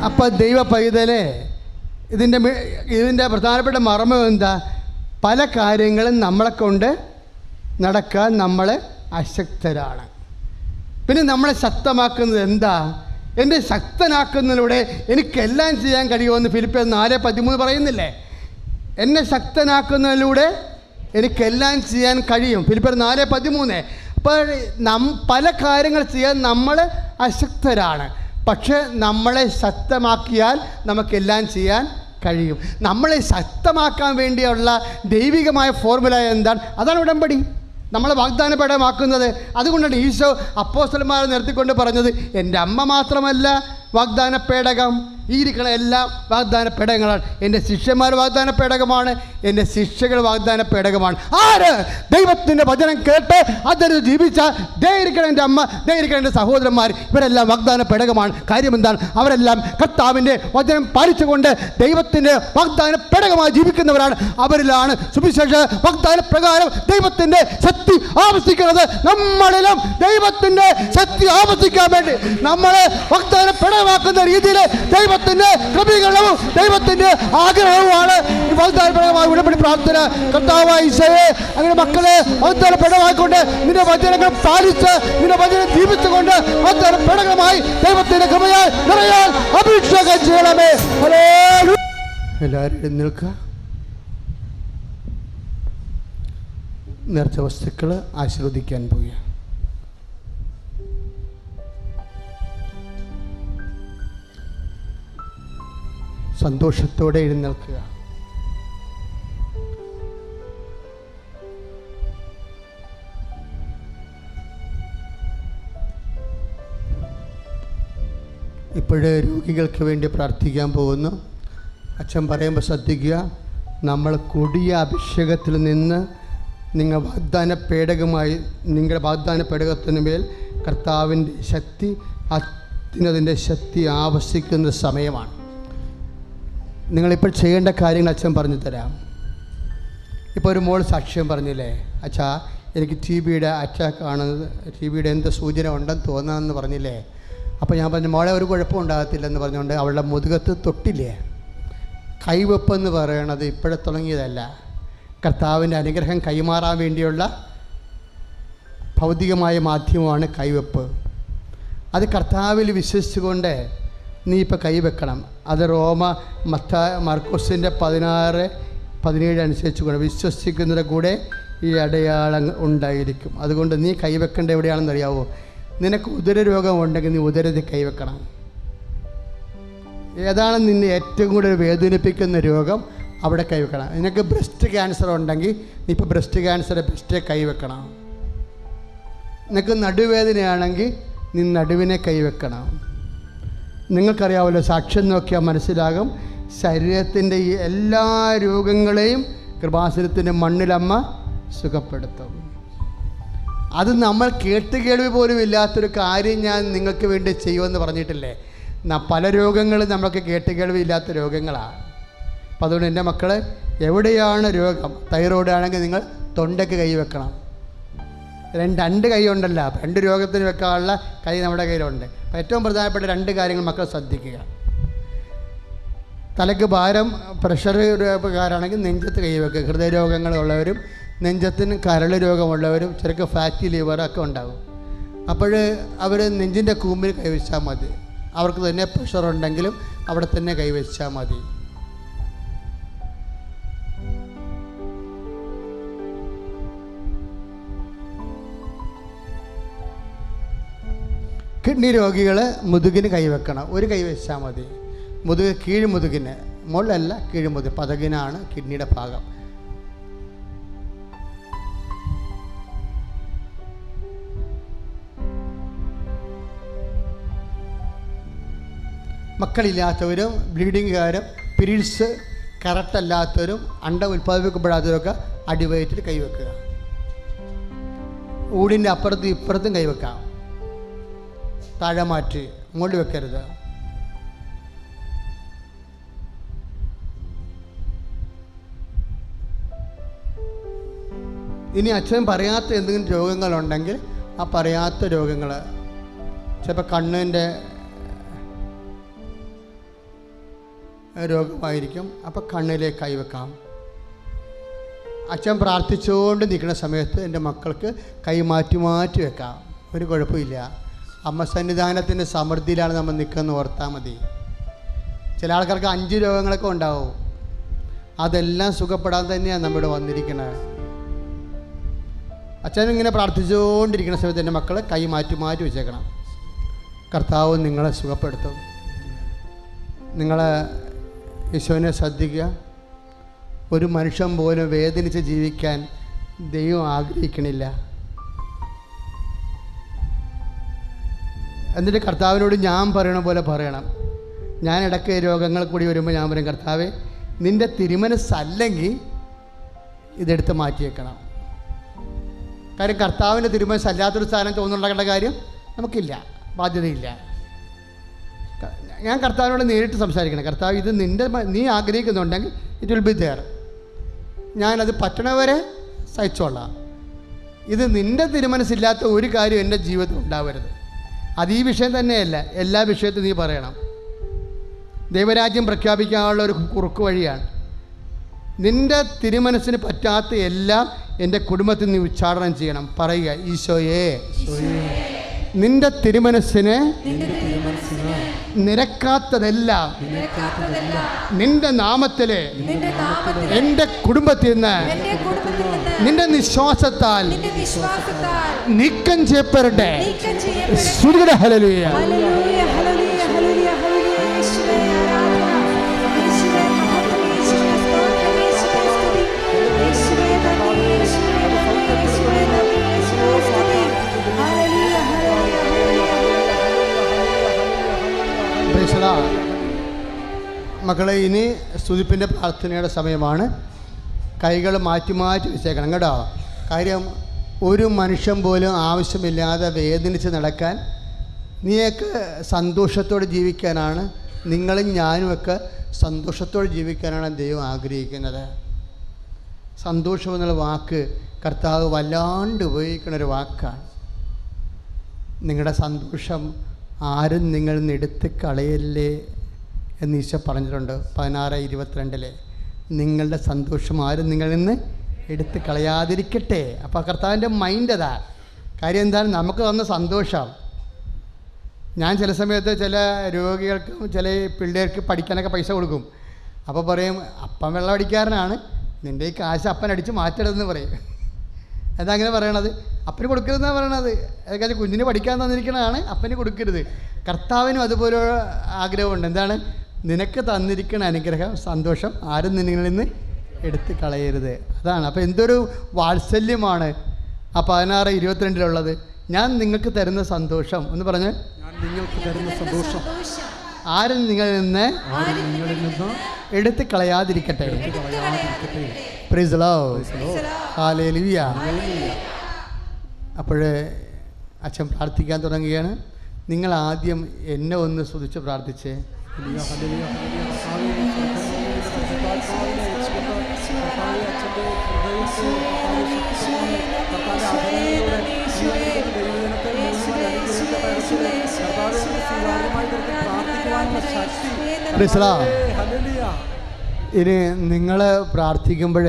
അപ്പം ദൈവ പൈതലേ, ഇതിൻ്റെ പ്രധാനപ്പെട്ട മർമ്മം എന്താ? പല കാര്യങ്ങളും നമ്മളെ കൊണ്ട് നടക്കാൻ നമ്മൾ അശക്തരാണ്. പിന്നെ നമ്മളെ ശക്തമാക്കുന്നത് എന്താ? എന്നെ ശക്തനാക്കുന്നതിലൂടെ എനിക്കെല്ലാം ചെയ്യാൻ കഴിയുമെന്ന് ഫിലിപ്പിയർ 4:13 പറയുന്നില്ലേ? എന്നെ ശക്തനാക്കുന്നതിലൂടെ എനിക്കെല്ലാം ചെയ്യാൻ കഴിയും. ഫിലിപ്പിയർ 4:13. അപ്പോൾ പല കാര്യങ്ങൾ ചെയ്യാൻ നമ്മൾ അശക്തരാണ്. പക്ഷെ നമ്മളെ ശക്തമാക്കിയാൽ നമുക്കെല്ലാം ചെയ്യാൻ കഴിയും. നമ്മളെ ശക്തമാക്കാൻ വേണ്ടിയുള്ള ദൈവികമായ ഫോർമുല എന്താണ്? അതാണ് ഉടമ്പടി നമ്മളെ വാഗ്ദാന പേടകമാക്കുന്നത്. അതുകൊണ്ടാണ് ഈശോ അപ്പോസ്തലന്മാരെ നിർത്തിക്കൊണ്ട് പറഞ്ഞത്, എൻ്റെ അമ്മ മാത്രമല്ല വാഗ്ദാന പേടകം, ഈ ഇരിക്കണ എല്ലാം വാഗ്ദാന പേടകങ്ങളാണ്. എൻ്റെ ശിഷ്യന്മാർ വാഗ്ദാന പേടകമാണ്, എൻ്റെ ശിഷ്യകൾ വാഗ്ദാന പേടകമാണ്. ആര്? ദൈവത്തിൻ്റെ വചനം കേട്ട് അതൊരു ജീവിച്ച ദൈവരിക്കണം എൻ്റെ അമ്മ, ദൈവരിക്കണം എൻ്റെ സഹോദരന്മാർ, ഇവരെല്ലാം വാഗ്ദാന പേടകമാണ്. കാര്യം എന്താണ്? അവരെല്ലാം കർത്താവിൻ്റെ വചനം പാലിച്ചുകൊണ്ട് ദൈവത്തിൻ്റെ വാഗ്ദാന പേടകമായി ജീവിക്കുന്നവരാണ്. അവരിലാണ് സുവിശേഷ വാഗ്ദാന പ്രകാരം ദൈവത്തിൻ്റെ ശക്തി ആവസിക്കുന്നത്. നമ്മളിലും ദൈവത്തിൻ്റെ ശക്തി ആവസിക്കാൻ വേണ്ടി നമ്മളെ വാഗ്ദാന പേടകമാക്കുന്ന രീതിയിൽ ദൈവത്തിൻ്റെ ക്രമീകരണവും ദൈവത്തിൻ്റെ ആഗ്രഹവുമാണ് ഈ വാഗ്ദാന പേടകമായി ഉടമ്പടി പ്രാർത്ഥന. കർത്താവായ ഈശോയെ, അങ്ങനെ മക്കളെ വാഗ്ദാന പേടകമായിക്കൊണ്ട് നിന്റെ വചനങ്ങൾ പാലിച്ച് നിന്റെ വചനം ജീവിച്ചുകൊണ്ട് വാഗ്ദാന പേടകമായി ദൈവത്തിൻ്റെ കൃപയാൽ നിറയാൻ അഭിഷേകം ചെയ്യണമേ. എല്ലാവരും എഴുന്നേൽക്കുക. നേർച്ച വസ്തുക്കൾ ആശീർവദിക്കാൻ പോവുക. സന്തോഷത്തോടെ എഴുന്നേൽക്കുക. ഇപ്പോഴേ രോഗികൾക്ക് വേണ്ടി പ്രാർത്ഥിക്കാൻ പോകുന്നു. അച്ഛൻ പറയുമ്പോൾ ശ്രദ്ധിക്കുക. നമ്മൾ കൊടിയ അഭിഷേകത്തിൽ നിന്ന് നിങ്ങൾ വാഗ്ദാന പേടകമായി നിങ്ങളുടെ വാഗ്ദാന പേടകത്തിന് മേൽ കർത്താവിൻ്റെ ശക്തി അതിനതിൻ്റെ ശക്തി ആവശ്യിക്കുന്ന സമയമാണ്. നിങ്ങളിപ്പോൾ ചെയ്യേണ്ട കാര്യങ്ങൾ അച്ഛൻ പറഞ്ഞു തരാം. ഇപ്പോൾ ഒരു മോൾ സാക്ഷ്യം പറഞ്ഞില്ലേ, അച്ഛാ എനിക്ക് TBയുടെ അറ്റാക്ക് ആണ്, TBയുടെ എന്ത് സൂചന ഉണ്ടെന്ന് തോന്നാമെന്ന് പറഞ്ഞില്ലേ. അപ്പോൾ ഞാൻ പറഞ്ഞു മോളെ ഒരു കുഴപ്പം ഉണ്ടാകത്തില്ലെന്ന് പറഞ്ഞുകൊണ്ട് അവളുടെ മുതുകത്ത് തൊട്ടില്ലേ. കൈവെപ്പെന്ന് പറയണത് ഇപ്പോഴെ തുടങ്ങിയതല്ല, കർത്താവിൻ്റെ അനുഗ്രഹം കൈമാറാൻ വേണ്ടിയുള്ള ഭൗതികമായ മാധ്യമമാണ് കൈവെപ്പ്. അത് കർത്താവിൽ വിശ്വസിച്ചുകൊണ്ട് നീ ഇപ്പോൾ കൈവെക്കണം. അത് മർക്കോസിൻ്റെ 16-17 അനുസരിച്ച് കൊണ്ട് വിശ്വസിക്കുന്നതിൻ്റെ കൂടെ ഈ അടയാളം ഉണ്ടായിരിക്കും. അതുകൊണ്ട് നീ കൈവെക്കേണ്ട എവിടെയാണെന്ന് അറിയാവോ? നിനക്ക് ഉദരരോഗം ഉണ്ടെങ്കിൽ നീ ഉദരത്തിൽ കൈവെക്കണം. ഏതാണ് നിന്നെ ഏറ്റവും കൂടുതൽ വേദനിപ്പിക്കുന്ന രോഗം, അവിടെ കൈവെക്കണം. നിനക്ക് ബ്രസ്റ്റ് ക്യാൻസർ ഉണ്ടെങ്കിൽ നീ ഇപ്പോൾ ബ്രസ്റ്റ് ബ്രസ്റ്റേ കൈവെക്കണം. നിനക്ക് നടുവേദനയാണെങ്കിൽ നീ നടുവിനെ കൈവെക്കണം. നിങ്ങൾക്കറിയാമല്ലോ, സാക്ഷ്യം നോക്കിയാൽ മനസ്സിലാകും, ശരീരത്തിൻ്റെ ഈ എല്ലാ രോഗങ്ങളെയും കൃപാസനത്തിൻ്റെ മണ്ണിലമ്മ സുഖപ്പെടുത്തും. അത് നമ്മൾ കേട്ടുകേൾവി പോലും ഇല്ലാത്തൊരു കാര്യം ഞാൻ നിങ്ങൾക്ക് വേണ്ടി ചെയ്യുമെന്ന് പറഞ്ഞിട്ടില്ലേ. പല രോഗങ്ങളും നമുക്ക് കേട്ടുകേൾവി ഇല്ലാത്ത രോഗങ്ങളാണ്. അപ്പോൾ അതുകൊണ്ട് എൻ്റെ മക്കൾ, എവിടെയാണ് രോഗം, തൈറോയ്ഡ് ആണെങ്കിൽ നിങ്ങൾ തൊണ്ടയ്ക്ക് കൈ വെക്കണം. രണ്ട് കൈ ഉണ്ടല്ലോ, 2 രോഗത്തിന് വെക്കാനുള്ള കൈ നമ്മുടെ കയ്യിലുണ്ട്. അപ്പോൾ ഏറ്റവും പ്രധാനപ്പെട്ട 2 കാര്യങ്ങൾ മക്കൾ ശ്രദ്ധിക്കുക. തലയ്ക്ക് ഭാരം, പ്രഷർ രോഗക്കാരാണെങ്കിൽ നെഞ്ചത്ത് കൈ വെക്കുക. ഹൃദയരോഗങ്ങളുള്ളവരും നെഞ്ചത്തിന് കരൾ രോഗമുള്ളവരും ചെറുക്ക് ഫാറ്റി ലിവറൊക്കെ ഉണ്ടാകും. അപ്പോൾ അവർ നെഞ്ചിൻ്റെ കൂമ്പിൽ കൈവച്ചാൽ മതി. അവർക്ക് തന്നെ പ്രഷർ ഉണ്ടെങ്കിലും അവിടെ തന്നെ കൈവച്ചാൽ മതി. കിഡ്നി രോഗികൾ മുതുകിന് കൈവെക്കണം. ഒരു കൈവച്ചാൽ മതി. കീഴ്മുതുകിന്, മുകളിലല്ല, കീഴ്മുതുക് പതകിനാണ് കിഡ്നിയുടെ ഭാഗം. മക്കളില്ലാത്തവരും ബ്ലീഡിങ്ങുകാരും പീരീഡ്സ് കറക്റ്റല്ലാത്തവരും അണ്ടം ഉൽപ്പാദിപ്പിക്കപ്പെടാത്തവരൊക്കെ അടിവയറ്റിൽ കൈവെക്കുക. ഊടിൻ്റെ അപ്പുറത്തും ഇപ്പുറത്തും കൈവെക്കാം. താഴെ മാറ്റി മുകളിൽ വെക്കരുത്. ഇനി അച്ഛൻ പറയാത്ത എന്തെങ്കിലും രോഗങ്ങളുണ്ടെങ്കിൽ ആ പറയാത്ത രോഗങ്ങൾ, ചിലപ്പോൾ കണ്ണിൻ്റെ രോഗമായിരിക്കും, അപ്പോൾ കണ്ണിലേക്ക് കൈവെക്കാം. അച്ഛൻ പ്രാർത്ഥിച്ചുകൊണ്ട് നിൽക്കുന്ന സമയത്ത് എൻ്റെ മക്കൾക്ക് കൈ മാറ്റി മാറ്റി വെക്കാം. ഒരു കുഴപ്പമില്ല. അമ്മ സന്നിധാനത്തിൻ്റെ സമൃദ്ധിയിലാണ് നമ്മൾ നിൽക്കുന്നത് ഓർത്താൽ മതി. ചില ആൾക്കാർക്ക് 5 രോഗങ്ങളൊക്കെ ഉണ്ടാവും. അതെല്ലാം സുഖപ്പെടാൻ തന്നെയാണ് നമ്മളിവിടെ വന്നിരിക്കുന്നത്. അച്ഛനിങ്ങനെ പ്രാർത്ഥിച്ചുകൊണ്ടിരിക്കുന്ന സമയത്ത് എൻ്റെ മക്കൾ കൈ മാറ്റി മാറ്റി വെച്ചേക്കണം. കർത്താവ് നിങ്ങളെ സുഖപ്പെടുത്തും. നിങ്ങൾ യേശുവിനെ ശ്രദ്ധിക്കുക. ഒരു മനുഷ്യൻ പോലും വേദനിച്ച് ജീവിക്കാൻ ദൈവം ആഗ്രഹിക്കണില്ല. എന്നിട്ട് കർത്താവിനോട് ഞാൻ പറയണ പോലെ പറയണം. ഞാൻ ഇടയ്ക്ക് രോഗങ്ങൾ കൂടി വരുമ്പോൾ ഞാൻ പറയും, കർത്താവേ നിൻ്റെ തിരുമനസ്സല്ലെങ്കിൽ ഇതെടുത്ത് മാറ്റിയേക്കണം. കാര്യം കർത്താവിൻ്റെ തിരുമനസ്സല്ലാത്തൊരു സ്ഥാനം തോന്നുന്നുണ്ടാക്കേണ്ട കാര്യം നമുക്കില്ല, ബാധ്യതയില്ല. ഞാൻ കർത്താവിനോട് നേരിട്ട് സംസാരിക്കണം. കർത്താവ് ഇത് നീ ആഗ്രഹിക്കുന്നുണ്ടെങ്കിൽ ഇറ്റ് വിൽ ബി ദെയർ. ഞാനത് പറ്റണവരെ സഹിച്ചോളാം. ഇത് നിൻ്റെ തിരുമനസ്സില്ലാത്ത ഒരു കാര്യം എൻ്റെ ജീവിതത്തിൽ ഉണ്ടാവരുത്. അത് ഈ വിഷയം തന്നെയല്ല, എല്ലാ വിഷയത്തിലും നീ പറയണം. ദൈവരാജ്യം പ്രഖ്യാപിക്കാനുള്ള ഒരു കുറുക്ക് വഴിയാണ്. നിൻ്റെ തിരുമനസ്സിന് പറ്റാത്ത എല്ലാം എൻ്റെ കുടുംബത്തിൽ നീ ഉച്ചാടനം ചെയ്യണം. പറയുക, ഈശോയെ നിൻ്റെ തിരുമനസ്സിന് നിരക്കാത്തതെല്ലാം നിൻ്റെ നാമത്തിലെ എൻ്റെ കുടുംബത്തിൽ നിന്ന് നിൻ്റെ നിശ്വാസത്താൽ നീക്കം ചെയ്യപ്പെടട്ടെ. സ്തുതിയുടെ ഹല്ലേലൂയ. മക്കളെ, ഇനി സ്തുതിപ്പിൻ്റെ പ്രാർത്ഥനയുടെ സമയമാണ്. കൈകൾ മാറ്റി മാറ്റി വെച്ചേക്കണം കേട്ടോ. കാര്യം ഒരു മനുഷ്യൻ പോലും ആവശ്യമില്ലാതെ വേദനിച്ച് നടക്കാൻ, നീയൊക്കെ സന്തോഷത്തോടെ ജീവിക്കാനാണ്, നിങ്ങളും ഞാനുമൊക്കെ സന്തോഷത്തോടെ ജീവിക്കാനാണ് ദൈവം ആഗ്രഹിക്കുന്നത്. സന്തോഷം എന്നുള്ള വാക്ക് കർത്താവ് വല്ലാണ്ട് ഉപയോഗിക്കുന്ന ഒരു വാക്കാണ്. നിങ്ങളുടെ സന്തോഷം ആരും നിങ്ങളിൽ നിന്ന് എടുത്ത് കളയല്ലേ എന്ന് ഈശോ പറഞ്ഞിട്ടുണ്ട് 16:22. നിങ്ങളുടെ സന്തോഷം ആരും നിങ്ങളിൽ നിന്ന് എടുത്ത് കളയാതിരിക്കട്ടെ. അപ്പോൾ കർത്താവിൻ്റെ മൈൻഡ് അതാ. കാര്യം എന്താണ്? നമുക്ക് തന്ന സന്തോഷം. ഞാൻ ചില സമയത്ത് ചില രോഗികൾക്കും ചില പിള്ളേർക്ക് പഠിക്കാനൊക്കെ പൈസ കൊടുക്കും. അപ്പോൾ പറയും, അപ്പം വെള്ളമടിക്കാരനാണ്, നിൻ്റെ ഈ കാശ് അപ്പനടിച്ച് മാറ്റരുതെന്ന് പറയും. എന്താ അങ്ങനെ പറയണത്? അപ്പന് കൊടുക്കരുതെന്നാണ് പറയണത്. അതൊക്കെ കുഞ്ഞിന് പഠിക്കാൻ തന്നിരിക്കണതാണ്, അപ്പന് കൊടുക്കരുത്. കർത്താവിനും അതുപോലെ ആഗ്രഹമുണ്ട്. എന്താണ്? നിനക്ക് തന്നിരിക്കണ അനുഗ്രഹം, സന്തോഷം ആരും നിന്നിൽ നിന്ന് എടുത്ത് കളയരുത്. അതാണ്. അപ്പോൾ എന്തൊരു വാത്സല്യമാണ് ആ 16:22 ഞാൻ നിങ്ങൾക്ക് തരുന്ന സന്തോഷം എന്ന് പറഞ്ഞ്, നിങ്ങൾക്ക് തരുന്ന സന്തോഷം ആരും നിങ്ങളിൽ നിന്ന് എടുത്ത് കളയാതിരിക്കട്ടെ. Praise the lord. ഹല്ലേലൂയ. അപ്പോഴേ അച്ഛൻ പ്രാർത്ഥിക്കാൻ തുടങ്ങുകയാണ്. നിങ്ങൾ ആദ്യം എന്നെ ഒന്ന് സ്തുതിച്ച് പ്രാർത്ഥിച്ചേ. ഇനി നിങ്ങൾ പ്രാർത്ഥിക്കുമ്പോൾ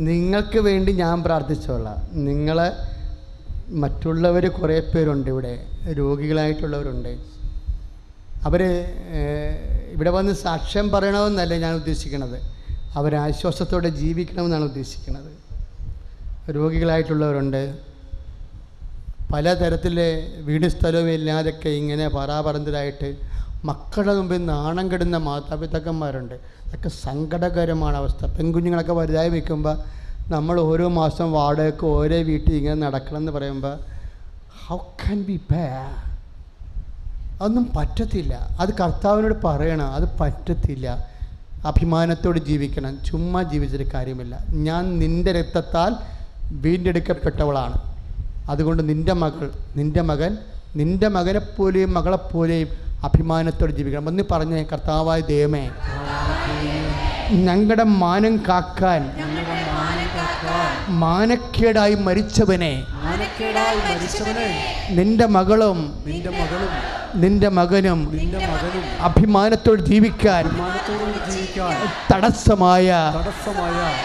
നിങ്ങൾക്ക് വേണ്ടി ഞാൻ പ്രാർത്ഥിച്ചോളാം. നിങ്ങൾ മറ്റുള്ളവർ കുറേ പേരുണ്ട് ഇവിടെ, രോഗികളായിട്ടുള്ളവരുണ്ട്. അവർ ഇവിടെ വന്ന് സാക്ഷ്യം പറയണമെന്നല്ല ഞാൻ ഉദ്ദേശിക്കുന്നത്, അവരാശ്വാസത്തോടെ ജീവിക്കണമെന്നാണ് ഉദ്ദേശിക്കുന്നത്. രോഗികളായിട്ടുള്ളവരുണ്ട്, പലതരത്തിലെ വീട് സ്ഥലവും ഇല്ലാതൊക്കെ ഇങ്ങനെ പറാപറന്തരായിട്ട് മക്കളുടെ മുമ്പിൽ നാണം കെടുന്ന മാതാപിതാക്കന്മാരുണ്ട്. അതൊക്കെ സങ്കടകരമാണ് അവസ്ഥ. പെൺകുഞ്ഞുങ്ങളൊക്കെ വലുതായി വയ്ക്കുമ്പോൾ നമ്മൾ ഓരോ മാസം വാടകയ്ക്ക് ഓരോ വീട്ടിൽ ഇങ്ങനെ നടക്കണം എന്ന് പറയുമ്പോൾ ഹൗ ക്യാൻ ബി ബേ? അതൊന്നും പറ്റത്തില്ല. അത് കർത്താവിനോട് പറയണം, അത് പറ്റത്തില്ല. അഭിമാനത്തോട് ജീവിക്കണം. ചുമ്മാ ജീവിച്ചൊരു കാര്യമില്ല. ഞാൻ നിൻ്റെ രക്തത്താൽ വീണ്ടെടുക്കപ്പെട്ടവളാണ്. അതുകൊണ്ട് നിൻ്റെ മകൾ, നിൻ്റെ മകൻ, നിൻ്റെ മകനെപ്പോലെയും മകളെപ്പോലെയും അഭിമാനത്തോടെ ജീവിക്കണം. ഒന്ന് പറഞ്ഞേ, കർത്താവായ ദൈവമേ, ഞങ്ങളുടെ മാനം കാക്കാൻ മാനക്കേടായി മരിച്ചവനെ, നിന്റെ മകളും നിന്റെ മകനും അഭിമാനത്തോട് ജീവിക്കാൻ തടസ്സമായ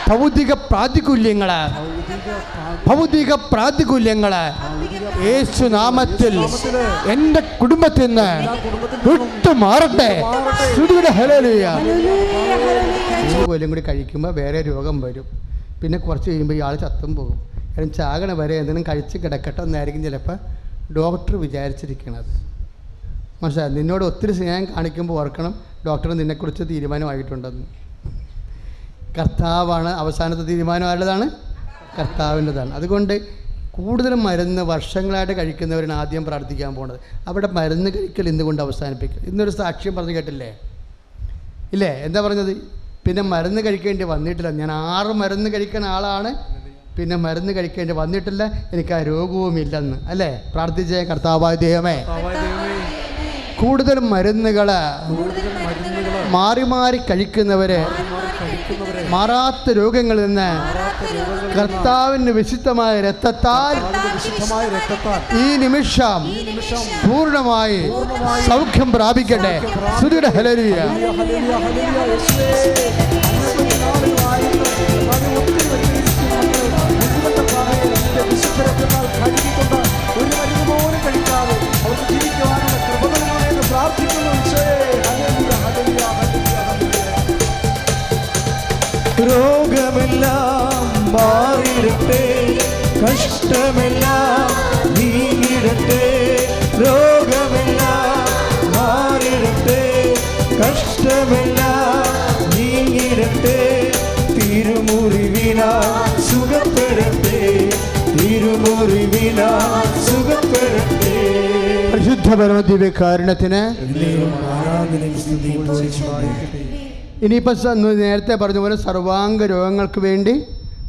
ഭൗതിക പ്രാതികൂല്യങ്ങള് യേശുനാമത്തിൽ എൻ്റെ കുടുംബത്തിൽ നിന്ന് വിട്ടുമാറട്ടെ. കൊല്ലം കൂടി കഴിക്കുമ്പോൾ വേറെ രോഗം വരും. പിന്നെ കുറച്ച് കഴിയുമ്പോൾ ഇയാൾ ചത്തും പോകും. കാരണം ചാകണ വരെ എന്തെങ്കിലും കഴിച്ച് കിടക്കട്ടെ എന്നായിരിക്കും ചിലപ്പോൾ ഡോക്ടർ വിചാരിച്ചിരിക്കണത്. മനസ്സിലായി? നിന്നോട് ഒത്തിരി സ്നേഹം കാണിക്കുമ്പോൾ ഓർക്കണം, ഡോക്ടർ നിന്നെക്കുറിച്ച് തീരുമാനമായിട്ടുണ്ടെന്ന്. കർത്താവാണ് അവസാനത്തെ തീരുമാനം. ആരുടേതാണ്? കർത്താവിൻ്റെതാണ്. അതുകൊണ്ട് കൂടുതലും മരുന്ന് വർഷങ്ങളായിട്ട് കഴിക്കുന്നവരാണ് ആദ്യം പ്രാർത്ഥിക്കാൻ പോകുന്നത്. അവിടെ മരുന്ന് കഴിക്കൽ എന്തുകൊണ്ട് അവസാനിപ്പിക്കുക? ഇന്നൊരു സാക്ഷ്യം പറഞ്ഞു കേട്ടില്ലേ? ഇല്ലേ? എന്താ പറഞ്ഞത്? പിന്നെ മരുന്ന് കഴിക്കേണ്ടി വന്നിട്ടില്ല. ഞാൻ 6 മരുന്ന് കഴിക്കുന്ന ആളാണ്, പിന്നെ മരുന്ന് കഴിക്കേണ്ടി വന്നിട്ടില്ല, എനിക്ക് ആ രോഗവുമില്ലെന്ന്. അല്ലേ? പ്രാർത്ഥിച്ചേ, കർത്താവായ ദൈവമേ, കൂടുതൽ മരുന്നുകൾ മാറി മാറി കഴിക്കുന്നവരെ മാറാത്ത രോഗങ്ങളിൽ നിന്ന് കർത്താവിൻ്റെ വിശുദ്ധമായ രക്തത്താൽ ഈ നിമിഷം പൂർണ്ണമായി സൗഖ്യം പ്രാപിക്കട്ടെ. സ്തുതിയുടെ ഹല്ലേലൂയ. രോഗമെല്ലാം മാറിയിടട്ടെ, കഷ്ടമെല്ലാം നീങ്ങിടട്ടെ. രോഗമെല്ലാം മാറിയിടട്ടെ, കഷ്ടമെല്ലാം നീങ്ങിടട്ടെ. തിരുമുറിവിനാൽ സുഖപ്പെടട്ടെ, തിരുമുറിവിനാൽ സുഖപ്പെടട്ടെ. പരിശുദ്ധ പരമദിവ്യകാരുണ്യത്തിന് ആരാധനയും സ്തുതിയും ഇനിയിപ്പോൾ നേരത്തെ പറഞ്ഞ പോലെ സർവാംഗ രോഗങ്ങൾക്ക് വേണ്ടി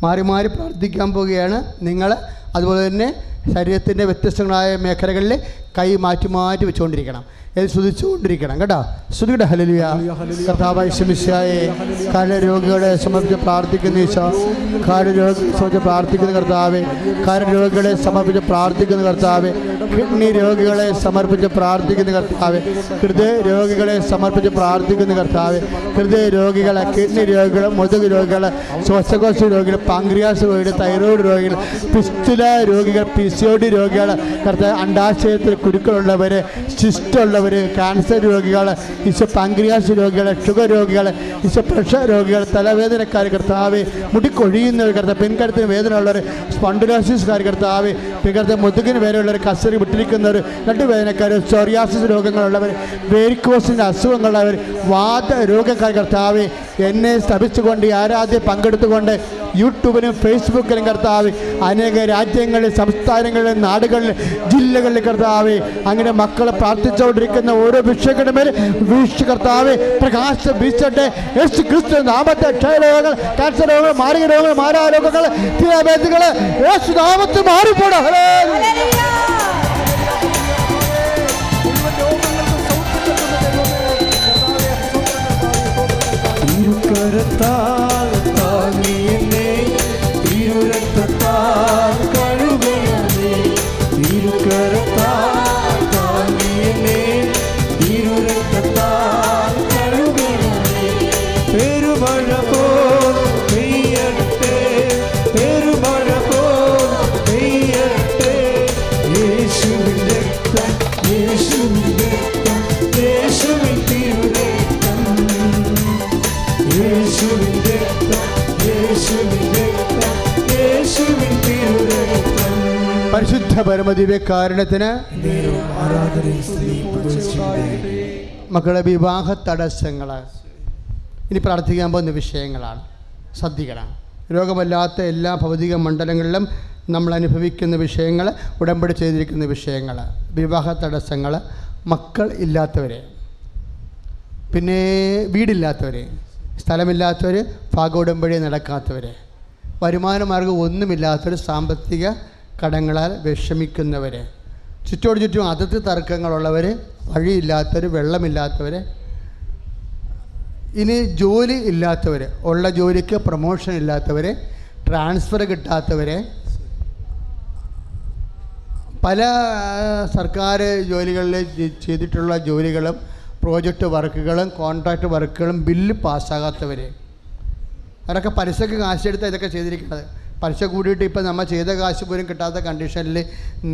മാറി മാറി പ്രാർത്ഥിക്കാൻ പോവുകയാണ് നിങ്ങൾ. അതുപോലെ തന്നെ ശരീരത്തിൻ്റെ വ്യത്യസ്തങ്ങളായ മേഖലകളിൽ കൈ മാറ്റി മാറ്റി വെച്ചുകൊണ്ടിരിക്കണം, സ്തുതിച്ചുകൊണ്ടിരിക്കണം കേട്ടോ. സ്തുതിയുടെ ഹല്ലേലൂയ. കർത്താവായ യേശുമിശിഹായേ, കാലരോഗികളെ സമർപ്പിച്ച് പ്രാർത്ഥിക്കുന്ന ഈശോ, കാലരോഗികളെ സമർപ്പിച്ച് പ്രാർത്ഥിക്കുന്ന കർത്താവേ, കാലരോഗികളെ സമർപ്പിച്ച് പ്രാർത്ഥിക്കുന്ന കർത്താവേ, കിഡ്നി രോഗികളെ സമർപ്പിച്ച് പ്രാർത്ഥിക്കുന്ന കർത്താവേ, ഹൃദയ രോഗികളെ സമർപ്പിച്ച് പ്രാർത്ഥിക്കുന്ന കർത്താവേ, ഹൃദയ രോഗികളെ, കിഡ്നി രോഗികൾ, മുതുക് രോഗികൾ, ശ്വാസകോശ രോഗികൾ, പാങ്ക്രിയാസ് രോഗികൾ, തൈറോയ്ഡ് രോഗികൾ, പിസ്തുല രോഗികൾ, PCOD രോഗികൾ, കർത്താവ് അണ്ടാശയത്തിൽ കുരുക്കളുള്ളവർ, സിസ്റ്റുള്ളവർ, ക്യാൻസർ രോഗികൾ, ഈശോ പാങ്ക്രിയാസ് രോഗികൾ, ഷുഗർ രോഗികൾ, ഈശോ പ്രഷർ രോഗികൾ, തലവേദനക്കാർ കർത്താവേ, മുടിക്കൊഴിയുന്നവർ കർത്താവ്, പെൺകരുത്തിന് വേദന ഉള്ളവർ, സ്പോണ്ടിലോസിസ്കാർ കർത്താവേ, പിൻകരുത്ത് മുതുകിന് വേദനയുള്ളവർ, കസറി വിട്ടിരിക്കുന്നവർ, നടുവേദനക്കാർ, സോറിയാസിസ് രോഗങ്ങളുള്ളവർ, വേരിക്കോസിൻ്റെ അസുഖങ്ങളുള്ളവർ, വാത രോഗക്കാർ കർത്താവേ, എന്നെ സ്ഥാപിച്ചുകൊണ്ട് ആരാധ്യം പങ്കെടുത്തുകൊണ്ട് യൂട്യൂബിലും ഫേസ്ബുക്കിലും കർത്താവ് അനേക രാജ്യങ്ങളിൽ, സംസ്ഥാനങ്ങളിലും, നാടുകളിൽ, ജില്ലകളിൽ കർത്താവ് അങ്ങനെ മക്കളെ പ്രാർത്ഥിച്ചുകൊണ്ടിരിക്കുന്ന ഓരോ വിഷയങ്ങളുടെ മേൽ വീഴ്ച കർത്താവ് പ്രകാശം വീശട്ടെ. യേശു ക്രിസ്തു നാമത്തെ ക്ഷയരോഗങ്ങൾ, ക്യാൻസർ രോഗങ്ങൾ, മാരക രോഗങ്ങൾ, മാരാരോഗങ്ങൾ, തീരാവേദികൾ യേശു നാമത്തിൽ മാറിപ്പോടാ. കരത്താൽ താങ്ങിയെന്നെ തിരുരക്തത്താൽ കഴുകണമേ, തിരുകരത്താൽ താങ്ങിയെന്നെ തിരുരക്തത്താൽ കഴുകണമേ. പെരുമഴ പോൽ പെയ്യട്ടെ, പെരുമഴ പോൽ പെയ്യട്ടെ, യേശുവിൻ രക്തം, യേശുവിൻ രക്തം, യേശുവിൻ തിരുരക്തം, യേശുവിൻ രക്തം, യേശുവിൻ രക്തം, യേശുവിൻ തിരുരക്തം. പരിശുദ്ധ പരമദിവ്യകാരുണ്യത്തിന് മക്കളെ വിവാഹ തടസ്സങ്ങൾ ഇനി പ്രാർത്ഥിക്കാൻ പോകുന്ന വിഷയങ്ങളാണ്. ശ്രദ്ധിക്കണം. രോഗമല്ലാത്ത എല്ലാ ഭൗതിക മണ്ഡലങ്ങളിലും നമ്മൾ അനുഭവിക്കുന്ന വിഷയങ്ങൾ, ഉടമ്പടി ചെയ്തിരിക്കുന്ന വിഷയങ്ങൾ, വിവാഹ തടസ്സങ്ങൾ, മക്കൾ ഇല്ലാത്തവരെ, പിന്നെ വീടില്ലാത്തവർ, സ്ഥലമില്ലാത്തവർ, ഭാഗോടമ്പടി നടക്കാത്തവർ, വരുമാന മാർഗ്ഗം ഒന്നുമില്ലാത്തവർ, സാമ്പത്തിക കടങ്ങളാൽ വിഷമിക്കുന്നവർ, ചുറ്റോട് ചുറ്റും അതിർത്തി തർക്കങ്ങളുള്ളവർ, വഴിയില്ലാത്തവർ, വെള്ളമില്ലാത്തവർ, ഇനി ജോലി ഇല്ലാത്തവർ, ഉള്ള ജോലിക്ക് പ്രൊമോഷൻ ഇല്ലാത്തവർ, ട്രാൻസ്ഫർ കിട്ടാത്തവർ, പല സർക്കാർ ജോലികളിൽ ചെയ്തിട്ടുള്ള ജോലികളും പ്രോജക്റ്റ് വർക്കുകളും കോൺട്രാക്റ്റ് വർക്കുകളും ബില്ല് പാസ്സാകാത്തവർ, അവരൊക്കെ പലിശക്ക് കാശെടുത്ത് ഇതൊക്കെ ചെയ്തിരിക്കുന്നത്. പലിശ കൂടിയിട്ട് ഇപ്പോൾ നമ്മൾ ചെയ്ത കാശ് പോലും കിട്ടാത്ത കണ്ടീഷനിൽ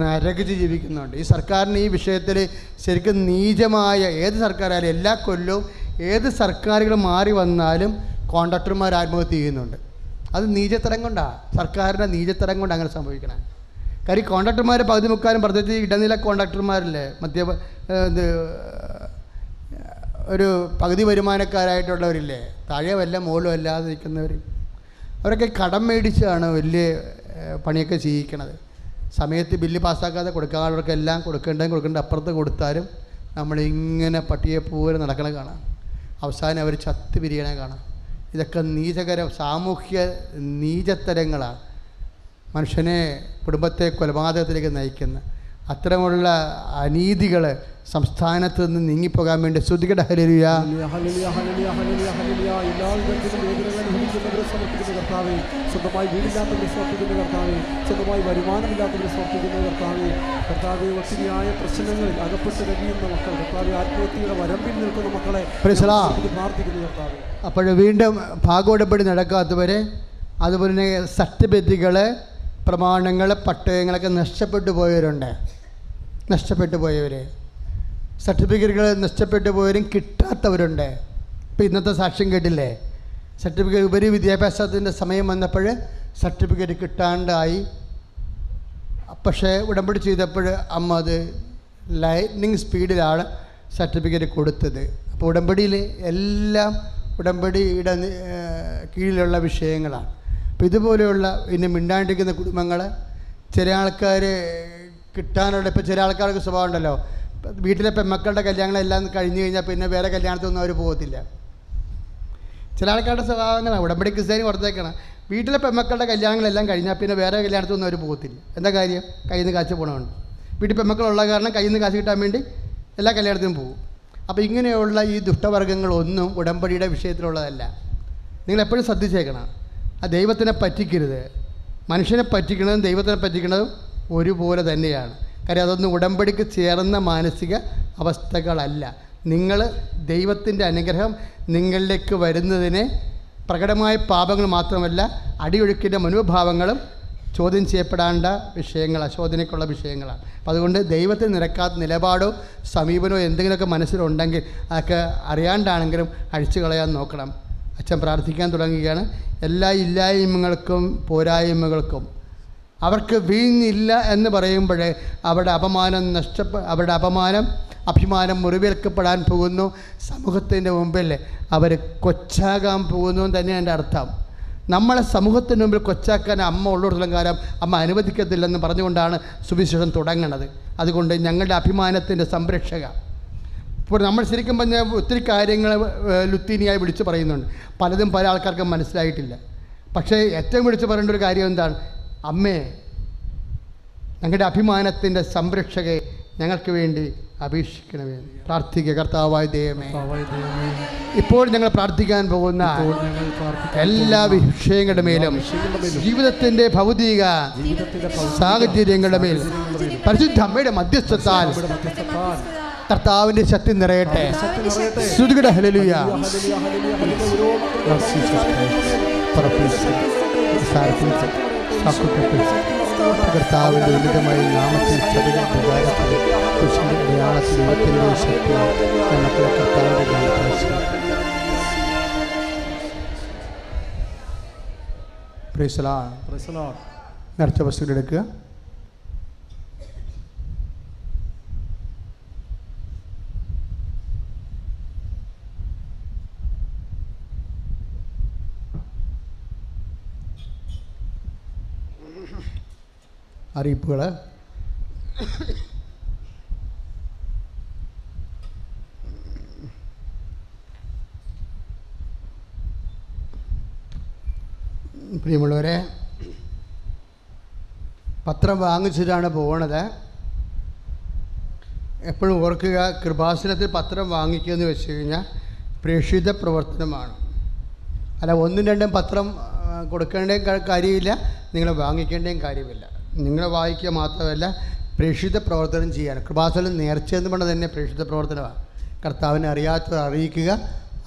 നരകിച്ച് ജീവിക്കുന്നുണ്ട്. ഈ സർക്കാരിന് ഈ വിഷയത്തിൽ ശരിക്കും നീചമായ, ഏത് സർക്കാരായാലും എല്ലാ കൊല്ലവും ഏത് സർക്കാരുകൾ മാറി വന്നാലും കോൺട്രാക്ടർമാർ ആത്മഹത്യ ചെയ്യുന്നുണ്ട്. അത് നീചത്തരം കൊണ്ടാണ്, സർക്കാരിൻ്റെ നീചത്തരം കൊണ്ട് അങ്ങനെ സംഭവിക്കണം. കാര്യം കോൺട്രാക്ടർമാർ പകുതി മുക്കാലും പ്രത്യേകിച്ച് ഇടനില കോൺട്രാക്ടർമാരില്ലേ, ഒരു പകുതി വരുമാനക്കാരായിട്ടുള്ളവരില്ലേ, താഴെ വല്ല മുകളിലും അല്ലാതെ നിൽക്കുന്നവർ, അവരൊക്കെ കടം മേടിച്ചാണ് വലിയ പണിയൊക്കെ ചെയ്യിക്കണത്. സമയത്ത് ബില്ല് പാസ്സാക്കാതെ കൊടുക്കാനുള്ളവർക്കെല്ലാം കൊടുക്കേണ്ട അപ്പുറത്ത് കൊടുത്താലും നമ്മളിങ്ങനെ പട്ടിയെ പോലെ നടക്കണ കാണാം. അവസാനം അവർ ചത്ത് പിരിയണ കാണാം. ഇതൊക്കെ നീചകരം, സാമൂഹ്യ നീചത്തരങ്ങളാണ്, മനുഷ്യനെ, കുടുംബത്തെ കൊലപാതകത്തിലേക്ക് നയിക്കുന്ന അത്തരമുള്ള അനീതികൾ സംസ്ഥാനത്ത് നിന്ന് നീങ്ങിപ്പോകാൻ വേണ്ടി ശ്രുതികട ഹല്ലേലൂയ. സ്വന്തമായി വീടില്ലാത്തവരെ സമർപ്പിക്കുന്ന കർത്താവേ, സ്വന്തമായി വരുമാനമില്ലാത്തവരെ സമർപ്പിക്കുന്ന കർത്താവേ, കർത്താവേ ഒത്തിരിയായ പ്രശ്നങ്ങളിൽ അകപ്പെട്ട് കഴിയുന്ന മക്കൾ, കർത്താവേ ആത്മഹത്യയുടെ വരമ്പിൽ നിൽക്കുന്ന മക്കളെ പ്രാർത്ഥിക്കുന്നു കർത്താവേ. അപ്പോൾ വീണ്ടും ഭാഗോടമ്പടി നടക്കാത്തവരെ, അതുപോലെ തന്നെ സർട്ടിഫിക്കറ്റുകൾ, പ്രമാണങ്ങൾ, പട്ടയങ്ങളൊക്കെ നഷ്ടപ്പെട്ടു പോയവരുണ്ട്. നഷ്ടപ്പെട്ടു പോയവർ, സർട്ടിഫിക്കറ്റുകൾ നഷ്ടപ്പെട്ടു പോയവരും കിട്ടാത്തവരുണ്ട്. ഇപ്പോൾ ഇന്നത്തെ സാക്ഷ്യം കേട്ടില്ലേ, സർട്ടിഫിക്കറ്റ് ഉപരി വിദ്യാഭ്യാസത്തിൻ്റെ സമയം വന്നപ്പോൾ സർട്ടിഫിക്കറ്റ് കിട്ടാണ്ടായി. പക്ഷേ ഉടമ്പടി ചെയ്തപ്പോൾ അമ്മ അത് ലൈറ്റ്നിങ് സ്പീഡിലാണ് സർട്ടിഫിക്കറ്റ് കൊടുത്തത്. അപ്പോൾ ഉടമ്പടിയിൽ എല്ലാം ഉടമ്പടിയുടെ കീഴിലുള്ള വിഷയങ്ങളാണ്. അപ്പോൾ ഇതുപോലെയുള്ള ഇനി മിണ്ടാണ്ടിരിക്കുന്ന കുടുംബങ്ങൾ, ചില ആൾക്കാർ കിട്ടാനുള്ള, ഇപ്പോൾ ചില ആൾക്കാർക്ക് സ്വഭാവം ഉണ്ടല്ലോ, വീട്ടിലെ പെൺമക്കളുടെ കല്യാണങ്ങളെല്ലാം കഴിഞ്ഞ് കഴിഞ്ഞാൽ പിന്നെ വേറെ കല്യാണത്തിനൊന്നും അവർ പോകത്തില്ല. ചില ആൾക്കാരുടെ സ്വഭാവങ്ങളാണ്. ഉടമ്പടി ക്രിസ്ത്യാനി പുറത്തേക്കാണ്. വീട്ടിലെ പെമ്മക്കളുടെ കല്യാണങ്ങളെല്ലാം കഴിഞ്ഞാൽ പിന്നെ വേറെ കല്യാണത്തിനൊന്നും അവർ പോകത്തില്ല. എന്താ കാര്യം? കയ്യിൽ നിന്ന് കാശ് പോകണമുണ്ട്. വീട്ടിൽ പെമ്മക്കളുള്ള കാരണം കയ്യിൽ നിന്ന് കാശ് കിട്ടാൻ വേണ്ടി എല്ലാ കല്യാണത്തിനും പോകും. അപ്പോൾ ഇങ്ങനെയുള്ള ഈ ദുഷ്ടവർഗ്ഗങ്ങളൊന്നും ഉടമ്പടിയുടെ വിഷയത്തിലുള്ളതല്ല. നിങ്ങളെപ്പോഴും ശ്രദ്ധിച്ചേക്കണം. ആ ദൈവത്തിനെ പറ്റിക്കരുത്. മനുഷ്യനെ പറ്റിക്കുന്നതും ദൈവത്തിനെ പറ്റിക്കുന്നതും ഒരുപോലെ തന്നെയാണ്. കാര്യം അതൊന്നും ഉടമ്പടിക്ക് ചേർന്ന മാനസിക അവസ്ഥകളല്ല. നിങ്ങൾ ദൈവത്തിൻ്റെ അനുഗ്രഹം നിങ്ങളിലേക്ക് വരുന്നതിനെ പ്രകടമായ പാപങ്ങൾ മാത്രമല്ല അടിയൊഴുക്കിൻ്റെ മനോഭാവങ്ങളും ചോദ്യം ചെയ്യപ്പെടേണ്ട വിഷയങ്ങളാണ്, ചോദനയ്ക്കുള്ള വിഷയങ്ങളാണ്. അപ്പം അതുകൊണ്ട് ദൈവത്തിന് നിരക്കാത്ത നിലപാടോ സമീപനമോ എന്തെങ്കിലുമൊക്കെ മനസ്സിലുണ്ടെങ്കിൽ അതൊക്കെ അറിയാണ്ടാണെങ്കിലും അഴിച്ചു കളയാൻ നോക്കണം. അച്ഛൻ പ്രാർത്ഥിക്കാൻ തുടങ്ങുകയാണ്. എല്ലാ ഇല്ലായ്മകൾക്കും പോരായ്മകൾക്കും അവർക്ക് വീഞ്ഞില്ല എന്ന് പറയുമ്പോഴേ അവരുടെ അഭിമാനം മുറിവേൽക്കപ്പെടാൻ പോകുന്നു. സമൂഹത്തിൻ്റെ മുമ്പിൽ അവർ കൊച്ചാകാൻ പോകുന്നു തന്നെ എൻ്റെ അർത്ഥം. നമ്മളെ സമൂഹത്തിന് മുമ്പിൽ കൊച്ചാക്കാൻ അമ്മ ഉള്ളിടത്തോളം കാലം അമ്മ അനുവദിക്കത്തില്ലെന്ന് പറഞ്ഞുകൊണ്ടാണ് സുവിശേഷം തുടങ്ങുന്നത്. അതുകൊണ്ട് ഞങ്ങളുടെ അഭിമാനത്തിൻ്റെ സംരക്ഷക. ഇപ്പോൾ നമ്മൾ ശരിക്കും പറഞ്ഞാൽ ഒത്തിരി കാര്യങ്ങൾ ലുത്തീനിയായി വിളിച്ച് പറയുന്നുണ്ട്. പലതും പല ആൾക്കാർക്കും മനസ്സിലായിട്ടില്ല. പക്ഷേ ഏറ്റവും വിളിച്ച് പറയേണ്ട ഒരു കാര്യം എന്താണ്? അമ്മേ, ഞങ്ങളുടെ അഭിമാനത്തിൻ്റെ സംരക്ഷകയെ ഞങ്ങൾക്ക് വേണ്ടി അപേക്ഷിക്കണമേ. പ്രാർത്ഥിക്കുക. കർത്താവായ ദൈവമേ, ഇപ്പോൾ ഞങ്ങൾ പ്രാർത്ഥിക്കാൻ പോകുന്ന എല്ലാ വിഷയങ്ങളുടെ മേലും ജീവിതത്തിൻ്റെ ഭൗതിക സാഹചര്യങ്ങളുടെ മേൽ പരിശുദ്ധ അമ്മയുടെ മധ്യസ്ഥത്താൽ കർത്താവിൻ്റെ ശക്തി നിറയട്ടെ. സ്തുതിക്കട്ടെ. ഹല്ലേലൂയ. കർത്താവിൻ്റെ ഉന്നതമായ നാമത്തിൽ ചതികൾ പ്രകാരത്തിൽ കൃഷിൻ്റെ അടയാളത്തിൽ ദൈവത്തിൻ്റെ ശക്തി നമുക്ക് കർത്താവിൻ്റെ നാമത്തിൽ നേർച്ച വസ്തുക്കൾ എടുക്കുക. അറിയിപ്പുകൾ. പ്രിയമുള്ളവരെ, പത്രം വാങ്ങിച്ചിട്ടാണ് പോകുന്നത്. എപ്പോഴും ഓർക്കുക, കൃപാസനത്തിൽ പത്രം വാങ്ങിക്കുക എന്ന് വെച്ച് കഴിഞ്ഞാൽ പ്രേക്ഷിത പ്രവർത്തനമാണ്. അല്ല, ഒന്നും രണ്ടും പത്രം കൊടുക്കേണ്ടേയും കാര്യമില്ല, നിങ്ങൾ വാങ്ങിക്കേണ്ടേയും കാര്യമില്ല. നിങ്ങൾ വായിക്കുക മാത്രമല്ല, പ്രേക്ഷിത പ്രവർത്തനം ചെയ്യാൻ. കൃപാസനം നേർച്ചയെന്ന് പറഞ്ഞാൽ തന്നെ പ്രേക്ഷിത പ്രവർത്തനമാണ്. കർത്താവിനെ അറിയാത്തവർ അറിയിക്കുക,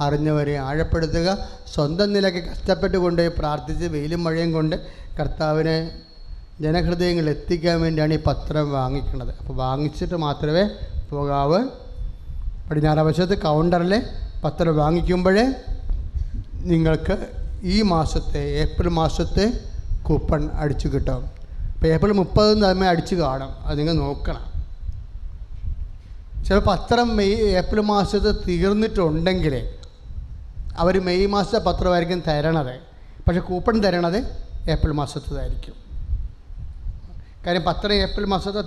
അറിഞ്ഞവരെ ആഴപ്പെടുത്തുക. സ്വന്തം നിലയ്ക്ക് കഷ്ടപ്പെട്ടുകൊണ്ട് പ്രാർത്ഥിച്ച് വെയിലും മഴയും കൊണ്ട് കർത്താവിനെ ജനഹൃദയങ്ങളിൽ എത്തിക്കാൻ വേണ്ടിയാണ് ഈ പത്രം വാങ്ങിക്കുന്നത്. അപ്പോൾ വാങ്ങിച്ചിട്ട് മാത്രമേ പോകാവൂ. പടിഞ്ഞാറ് വശത്ത് കൗണ്ടറിൽ പത്രം വാങ്ങിക്കുമ്പോൾ നിങ്ങൾക്ക് ഈ മാസത്തെ ഏപ്രിൽ മാസത്തെ കൂപ്പൺ അടിച്ചു കിട്ടും. ഇപ്പോൾ ഏപ്രിൽ 30 തന്നെ അടിച്ചു കാണും. അത് നിങ്ങൾ നോക്കണം. ചില പത്രം ഏപ്രിൽ മാസത്ത് തീർന്നിട്ടുണ്ടെങ്കിൽ അവർ മെയ് മാസത്തെ പത്രമായിരിക്കും തരണത്. പക്ഷേ കൂപ്പൺ തരണത് ഏപ്രിൽ മാസത്തേതായിരിക്കും. കാര്യം പത്രം ഏപ്രിൽ മാസത്തെ